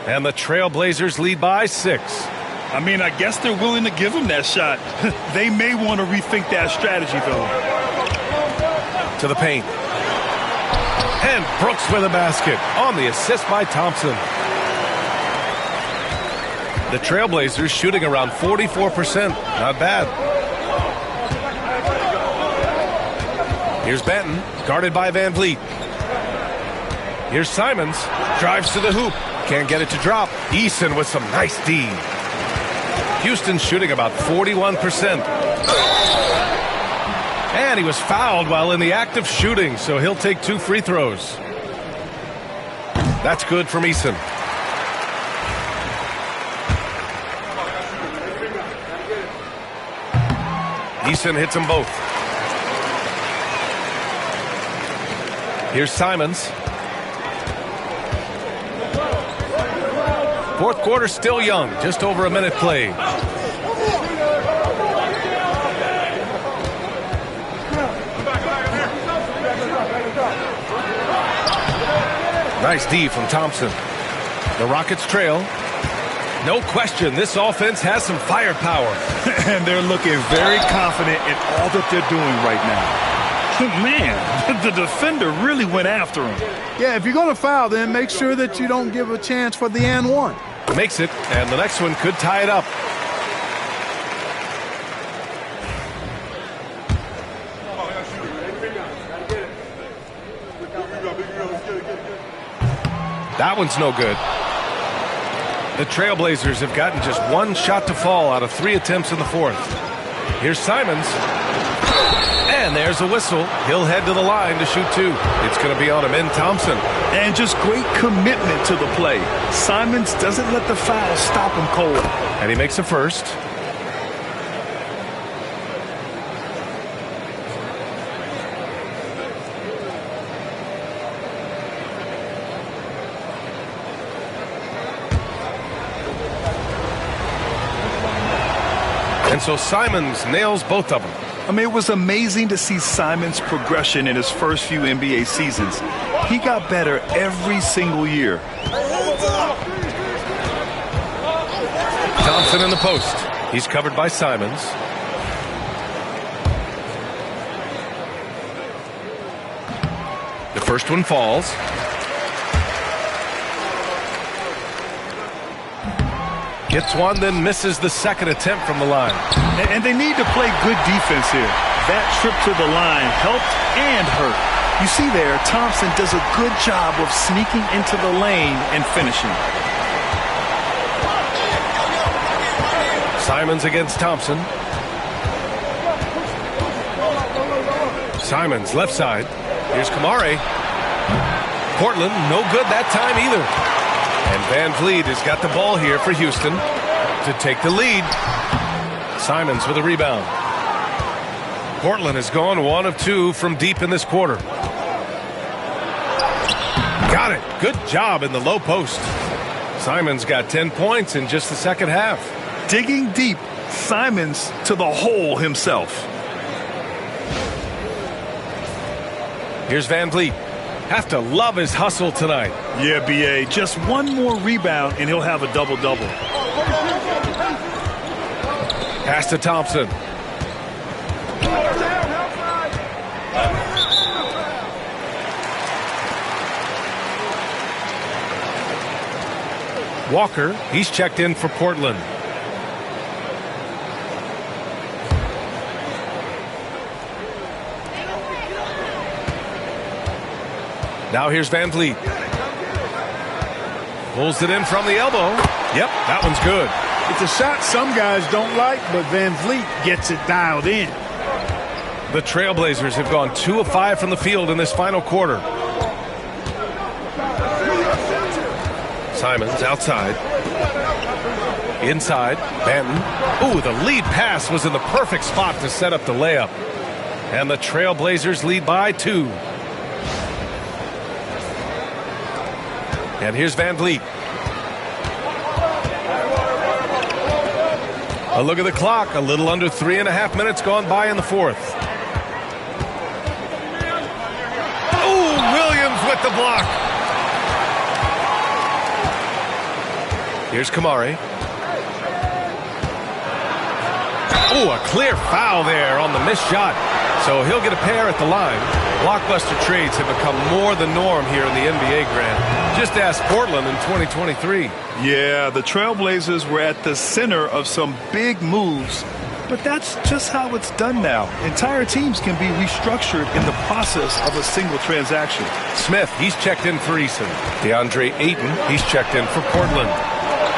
And the Trailblazers lead by 6. I mean, I guess they're willing to give him that shot. They may want to rethink that strategy, though. To the paint. And Brooks with a basket on the assist by Thompson. The Trailblazers shooting around 44%. Not bad. Here's Benton, guarded by Van Vliet. Here's Simons, drives to the hoop. Can't get it to drop. Eason with some nice D. Houston shooting about 41%. And he was fouled while in the act of shooting, so he'll take 2 free throws. That's good from Eason. Eason hits them both. Here's Simons. Fourth quarter still young, just over a minute played. Nice D from Thompson. The Rockets trail. No question, this offense has some firepower. And they're looking very confident in all that they're doing right now. Man, the defender really went after him. Yeah, if you're going to foul, then make sure that you don't give a chance for the and one. Makes it, and the next one could tie it up. That one's no good. The Trailblazers have gotten just 1 shot to fall out of 3 attempts in the fourth. Here's Simons. And there's a whistle. He'll head to the line to shoot 2. It's going to be on him in Thompson. And just great commitment to the play. Simons doesn't let the foul stop him cold. And he makes a first. And so Simons nails both of them. I mean, it was amazing to see Simons' progression in his first few NBA seasons. He got better every single year. Thompson in the post. He's covered by Simons. The first one falls. Gets one, then misses the second attempt from the line. And they need to play good defense here. That trip to the line helped and hurt. You see there, Thompson does a good job of sneaking into the lane and finishing. Simons against Thompson. Simons left side. Here's Kamare. Portland no good that time either. And Van Vliet has got the ball here for Houston to take the lead. Simons with a rebound. Portland has gone 1 of 2 from deep in this quarter. Got it. Good job in the low post. Simons got 10 points in just the second half. Digging deep, Simons to the hole himself. Here's Van Vliet. Have to love his hustle tonight. Yeah, B.A. Just 1 more rebound and he'll have a double-double. Pass to Thompson. Walker, he's checked in for Portland. Now here's Van Vliet. Pulls it in from the elbow. Yep, that one's good. It's a shot some guys don't like, but Van Vliet gets it dialed in. The Trailblazers have gone 2 of 5 from the field in this final quarter. Simons outside. Inside, Benton. Ooh, the lead pass was in the perfect spot to set up the layup. And the Trailblazers lead by 2. And here's Van Vliet. A look at the clock. A little under 3.5 minutes gone by in the fourth. Ooh, Williams with the block. Here's Kamare. Ooh, a clear foul there on the missed shot. So he'll get a pair at the line. Blockbuster trades have become more the norm here in the NBA, Grant. Just ask Portland in 2023. Yeah, the Trailblazers were at the center of some big moves, but that's just how it's done now. Entire teams can be restructured in the process of a single transaction. Smith, he's checked in for Eason. DeAndre Ayton, he's checked in for Portland.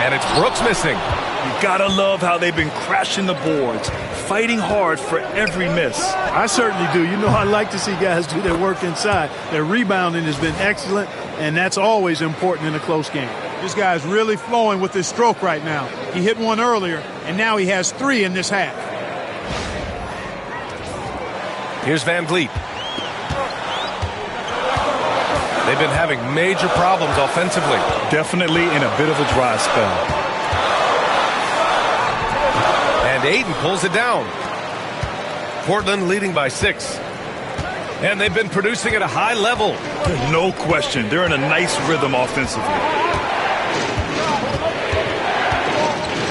And it's Brooks missing. You gotta love how they've been crashing the boards, fighting hard for every miss. I certainly do. You know, I like to see guys do their work inside. Their rebounding has been excellent, and that's always important in a close game. This guy's really flowing with his stroke right now. He hit one earlier, and now he has 3 in this half. Here's Van Vliet. They've been having major problems offensively. Definitely in a bit of a dry spell. And Ayton pulls it down. Portland leading by 6. And they've been producing at a high level. No question. They're in a nice rhythm offensively.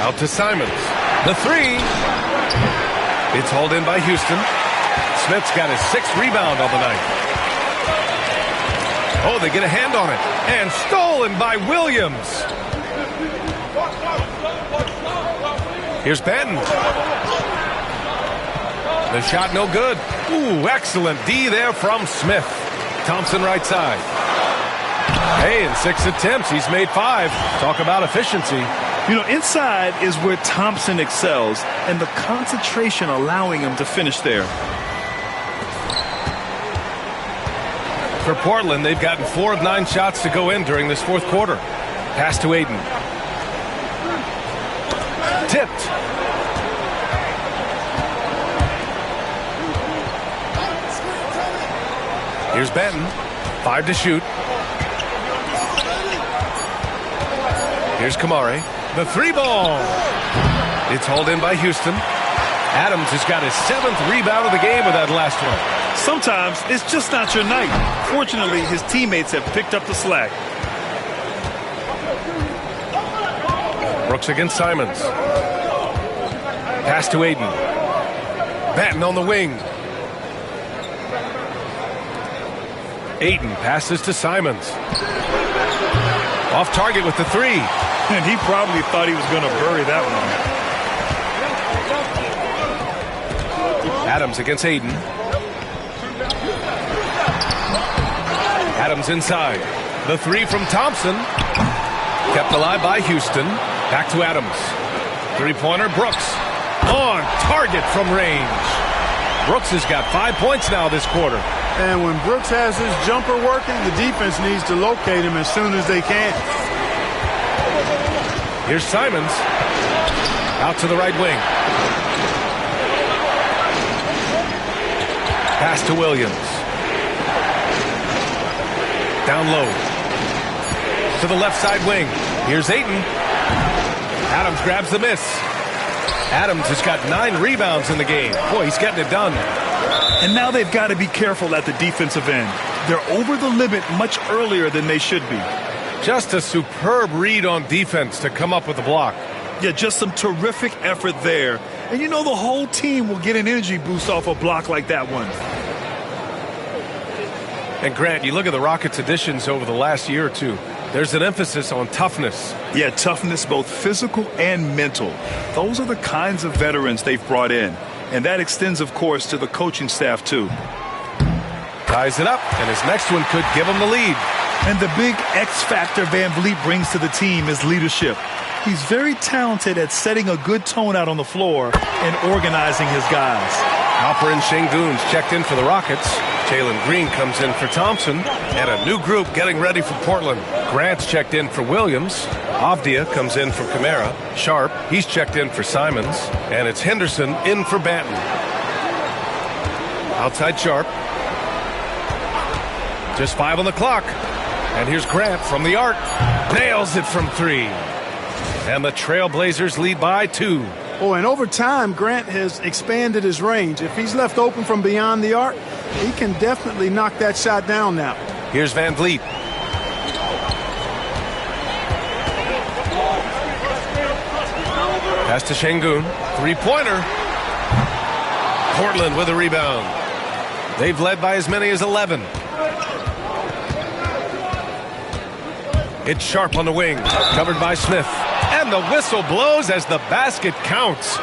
Out to Simons. The 3. It's hauled in by Houston. Smith's got his 6th rebound on the night. Oh, they get a hand on it. And stolen by Williams. Here's Benton. The shot no good. Ooh, excellent D there from Smith. Thompson right side. Hey, in 6 attempts, he's made 5. Talk about efficiency. You know, inside is where Thompson excels, and the concentration allowing him to finish there. For Portland, they've gotten 4 of 9 shots to go in during this 4th quarter. Pass to Ayton. Tipped. Here's Benton. 5 to shoot. Here's Kamari. The 3 ball. It's hauled in by Houston. Adams has got his 7th rebound of the game with that last one. Sometimes it's just not your night. Fortunately, his teammates have picked up the slack. Brooks against Simons. Pass to Ayton. Benton on the wing. Ayton passes to Simons. Off target with the 3. And he probably thought he was going to bury that one. Adams against Ayton. Adams inside. The 3 from Thompson. Kept alive by Houston. Back to Adams. 3-pointer Brooks. On target from range. Brooks has got 5 points now this quarter. And when Brooks has his jumper working, the defense needs to locate him as soon as they can. Here's Simons. Out to the right wing. Pass to Williams. Down low. To the left side wing. Here's Ayton. Adams grabs the miss. Adams has got 9 rebounds in the game. Boy, he's getting it done. And now they've got to be careful at the defensive end. They're over the limit much earlier than they should be. Just a superb read on defense to come up with the block. Yeah, just some terrific effort there. And you know the whole team will get an energy boost off a block like that one. And Grant, you look at the Rockets' additions over the last year or two. There's an emphasis on toughness. Yeah, toughness, both physical and mental. Those are the kinds of veterans they've brought in. And that extends, of course, to the coaching staff, too. Ties it up, and his next one could give him the lead. And the big X factor Van Vliet brings to the team is leadership. He's very talented at setting a good tone out on the floor and organizing his guys. Alper and Şengün's checked in for the Rockets. Jalen Green comes in for Thompson. And a new group getting ready for Portland. Grant's checked in for Williams. Avdia comes in for Kamara. Sharp, he's checked in for Simons. And it's Henderson in for Banton. Outside Sharp. Just 5 on the clock. And here's Grant from the arc. Nails it from 3. And the Trailblazers lead by 2. Oh, and over time, Grant has expanded his range. If he's left open from beyond the arc, he can definitely knock that shot down now. Here's Van Vliet. Pass to Şengün. 3-pointer. Portland with a rebound. They've led by as many as 11. It's Sharp on the wing, covered by Smith. And the whistle blows as the basket counts.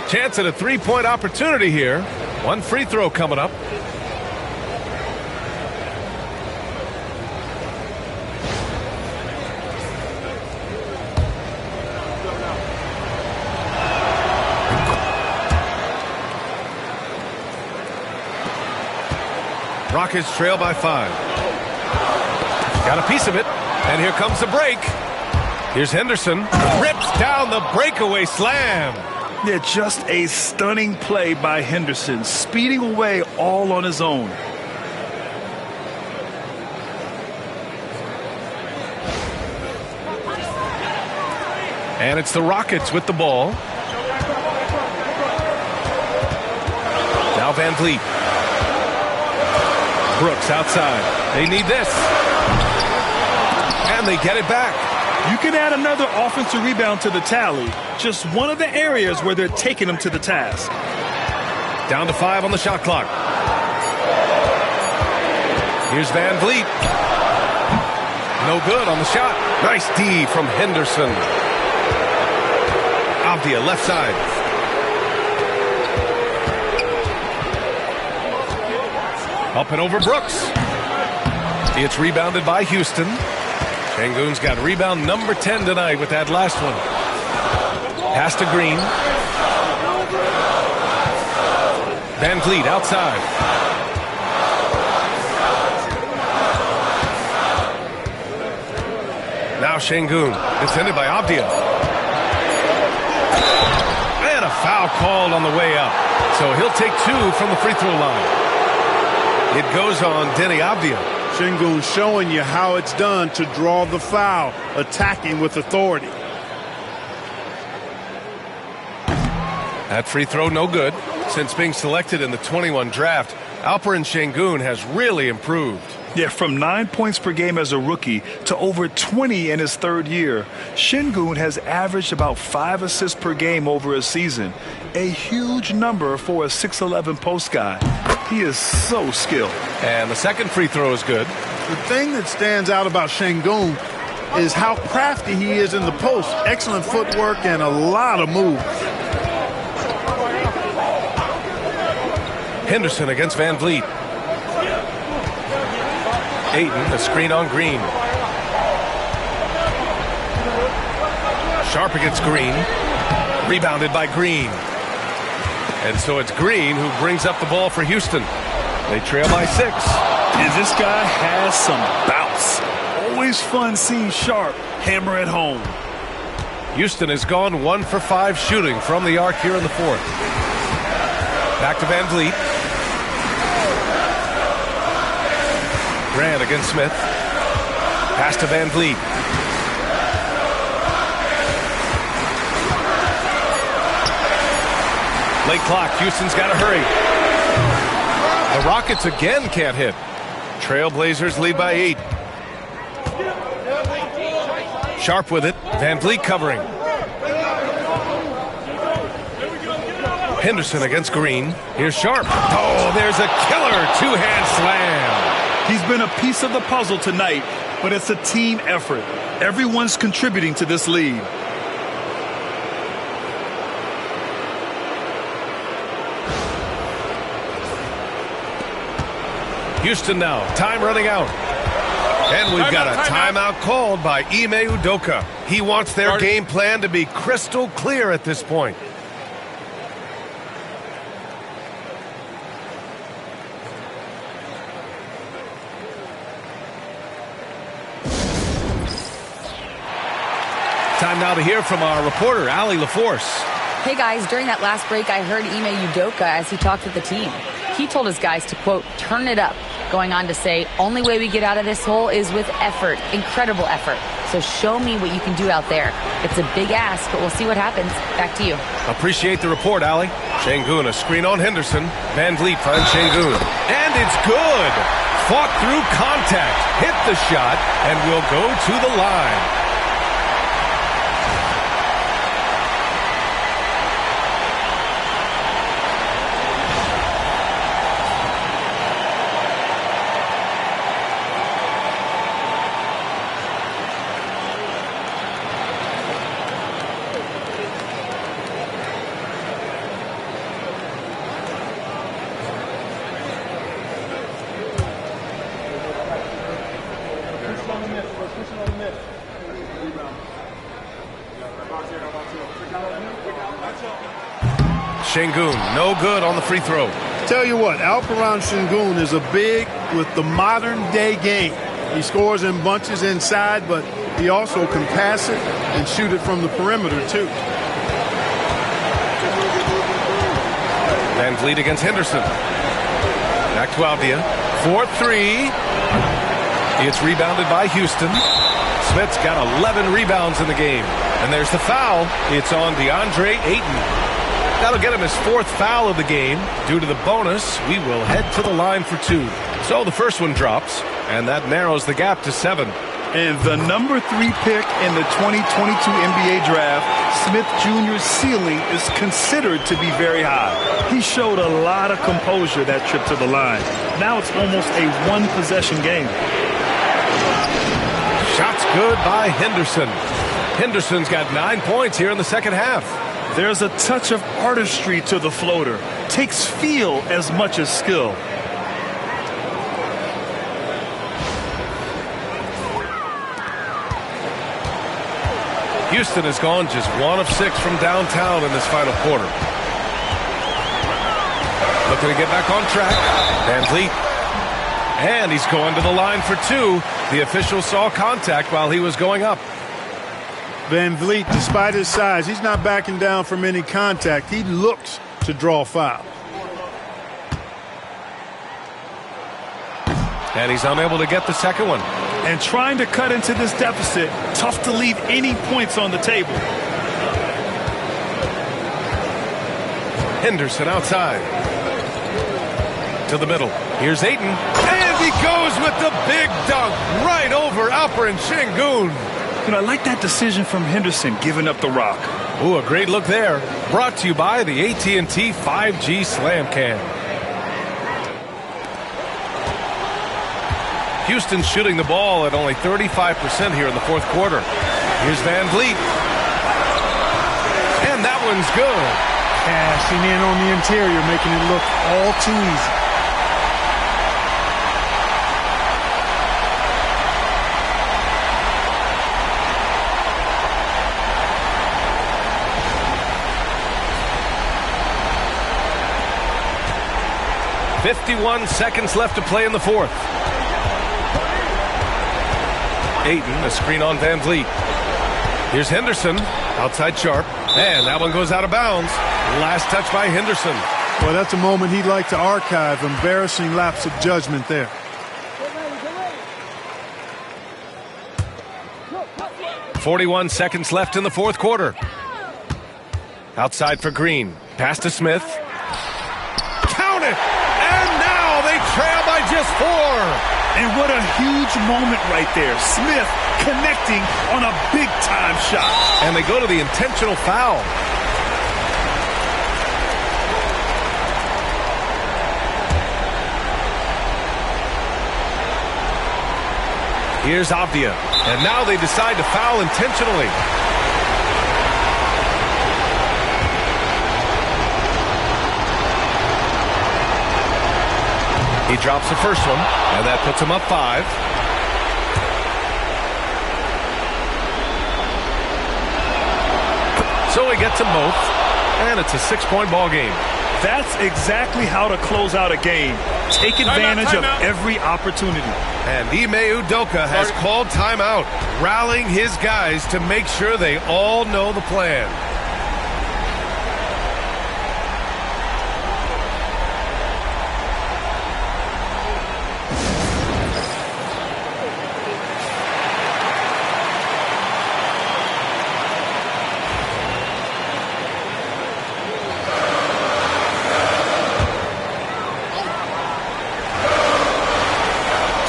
Chance at a three-point opportunity here. One free throw coming up. Rockets trail by 5. Got a piece of it, and here comes the break. Here's Henderson, rips down the breakaway slam. Yeah, just a stunning play by Henderson, speeding away all on his own. And it's the Rockets with the ball. Now Van Vliet. Brooks outside. They need this. And they get it back. You can add another offensive rebound to the tally. Just one of the areas where they're taking them to the task. Down to 5 on the shot clock. Here's Van Vliet. No good on the shot. Nice D from Henderson. Avdia left side. Up and over Brooks. It's rebounded by Houston. Şengün's got rebound number 10 tonight with that last one. Pass to Green. Van Vliet outside. Now Şengün. Defended by Avdia. And a foul called on the way up. So he'll take 2 from the free throw line. It goes on Denny Avdia. Şengün showing you how it's done to draw the foul, attacking with authority. That free throw no good. Since being selected in the 21 draft, Alperen Şengün has really improved. Yeah, from 9 points per game as a rookie to over 20 in his third year, Şengün has averaged about 5 assists per game over a season. A huge number for a 6'11 post guy. He is so skilled. And the second free throw is good. The thing that stands out about Şengün is how crafty he is in the post. Excellent footwork and a lot of moves. Henderson against Van Vliet. Ayton, a screen on Green. Sharp against Green. Rebounded by Green. And so it's Green who brings up the ball for Houston. They trail by 6. And this guy has some bounce. Always fun seeing Sharp hammer at home. Houston has gone 1 for 5 shooting from the arc here in the fourth. Back to Van Vliet. Grant against Smith. Pass to Van Vliet. Late clock. Houston's got to hurry. The Rockets again can't hit. Trailblazers lead by 8. Sharp with it. Van Vliet covering. Henderson against Green. Here's Sharp. Oh, there's a killer two-hand slam. He's been a piece of the puzzle tonight, but it's a team effort. Everyone's contributing to this lead. Houston now. Time running out. And we've got a timeout called by Ime Udoka. He wants their game plan to be crystal clear at this point. Time now to hear from our reporter, Allie LaForce. Hey guys, during that last break, I heard Ime Udoka as he talked with the team. He told his guys to, quote, turn it up, going on to say, only way we get out of this hole is with effort, incredible effort. So show me what you can do out there. It's a big ask, but we'll see what happens. Back to you. Appreciate the report, Allie. Şengün, a screen on Henderson. Van Vliet finds Şengün. And it's good. Fought through contact, hit the shot, and will go to the line. Şengün, no good on the free throw. Tell you what, Alperen Şengün is a big with the modern-day game. He scores in bunches inside, but he also can pass it and shoot it from the perimeter, too. Van Vliet against Henderson. Back to Avdia. 4-3. It's rebounded by Houston. Smith's got 11 rebounds in the game. And there's the foul. It's on DeAndre Ayton. That'll get him his 4th foul of the game. Due to the bonus, we will head to the line for 2. So the first one drops, and that narrows the gap to 7. And the number 3 pick in the 2022 NBA draft, Smith Jr.'s ceiling is considered to be very high. He showed a lot of composure that trip to the line. Now it's almost a one-possession game. Shots good by Henderson. Henderson's got 9 points here in the second half. There's a touch of artistry to the floater. Takes feel as much as skill. Houston has gone just 1 of 6 from downtown in this final quarter. Looking to get back on track. Van Vliet. And he's going to the line for 2. The official saw contact while he was going up. Van Vliet, despite his size, he's not backing down from any contact. He looks to draw foul. And he's unable to get the second one. And trying to cut into this deficit, tough to leave any points on the table. Henderson outside. To the middle. Here's Ayton. And he goes with the big dunk right over Alperen Şengün. You know, I like that decision from Henderson, giving up the rock. Ooh, a great look there. Brought to you by the AT&T 5G Slam Cam. Houston's shooting the ball at only 35% here in the 4th quarter. Here's Van Vliet. And that one's good. Cashing in on the interior, making it look all too easy. .51 seconds left to play in the 4th. Ayton, a screen on Van Vliet. Here's Henderson, outside Sharp. And that one goes out of bounds. Last touch by Henderson. Well, that's a moment he'd like to archive. Embarrassing lapse of judgment there. .41 seconds left in the 4th quarter. Outside for Green. Pass to Smith. Count it! And now they trail by just 4. And what a huge moment right there. Smith connecting on a big-time shot. And they go to the intentional foul. Here's Avdia. And now they decide to foul intentionally. He drops the first one, and that puts him up 5. So he gets them both, and it's a 6-point ball game. That's exactly how to close out a game. Take advantage of every opportunity. And Ime Udoka has called timeout, rallying his guys to make sure they all know the plan.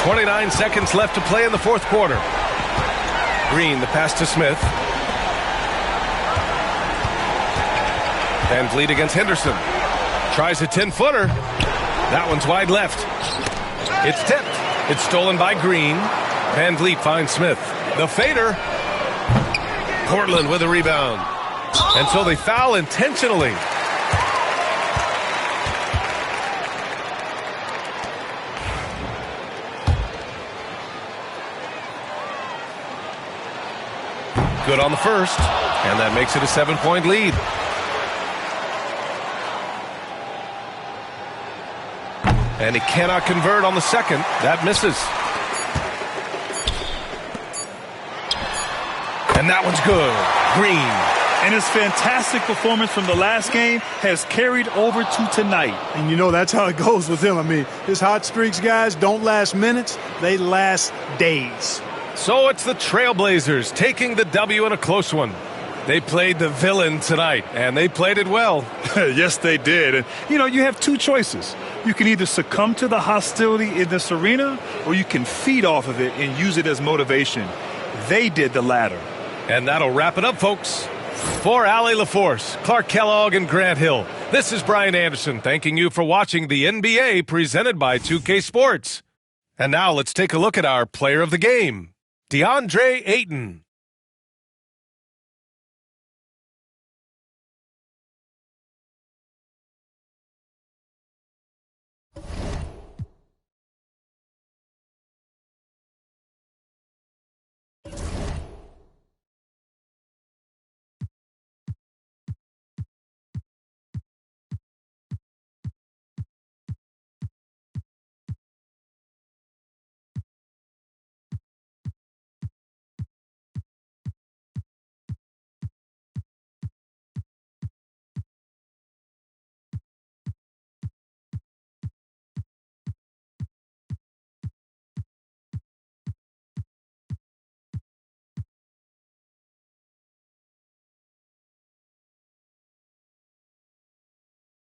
.29 seconds left to play in the 4th quarter. Green, the pass to Smith. Van Vliet against Henderson. Tries a 10-footer. That one's wide left. It's tipped. It's stolen by Green. Van Vliet finds Smith. The fader. Portland with a rebound. And so they foul intentionally. Good on the first, and that makes it a 7-point lead. And he cannot convert on the second. That misses. And that one's good. Green. And his fantastic performance from the last game has carried over to tonight. And you know that's how it goes with him. I mean, his hot streaks, guys, don't last minutes. They last days. So it's the Trailblazers taking the W in a close one. They played the villain tonight, and they played it well. Yes, they did. And, you have two choices. You can either succumb to the hostility in this arena, or you can feed off of it and use it as motivation. They did the latter. And that'll wrap it up, folks. For Allie LaForce, Clark Kellogg, and Grant Hill, this is Brian Anderson thanking you for watching the NBA presented by 2K Sports. And now let's take a look at our player of the game, DeAndre Ayton.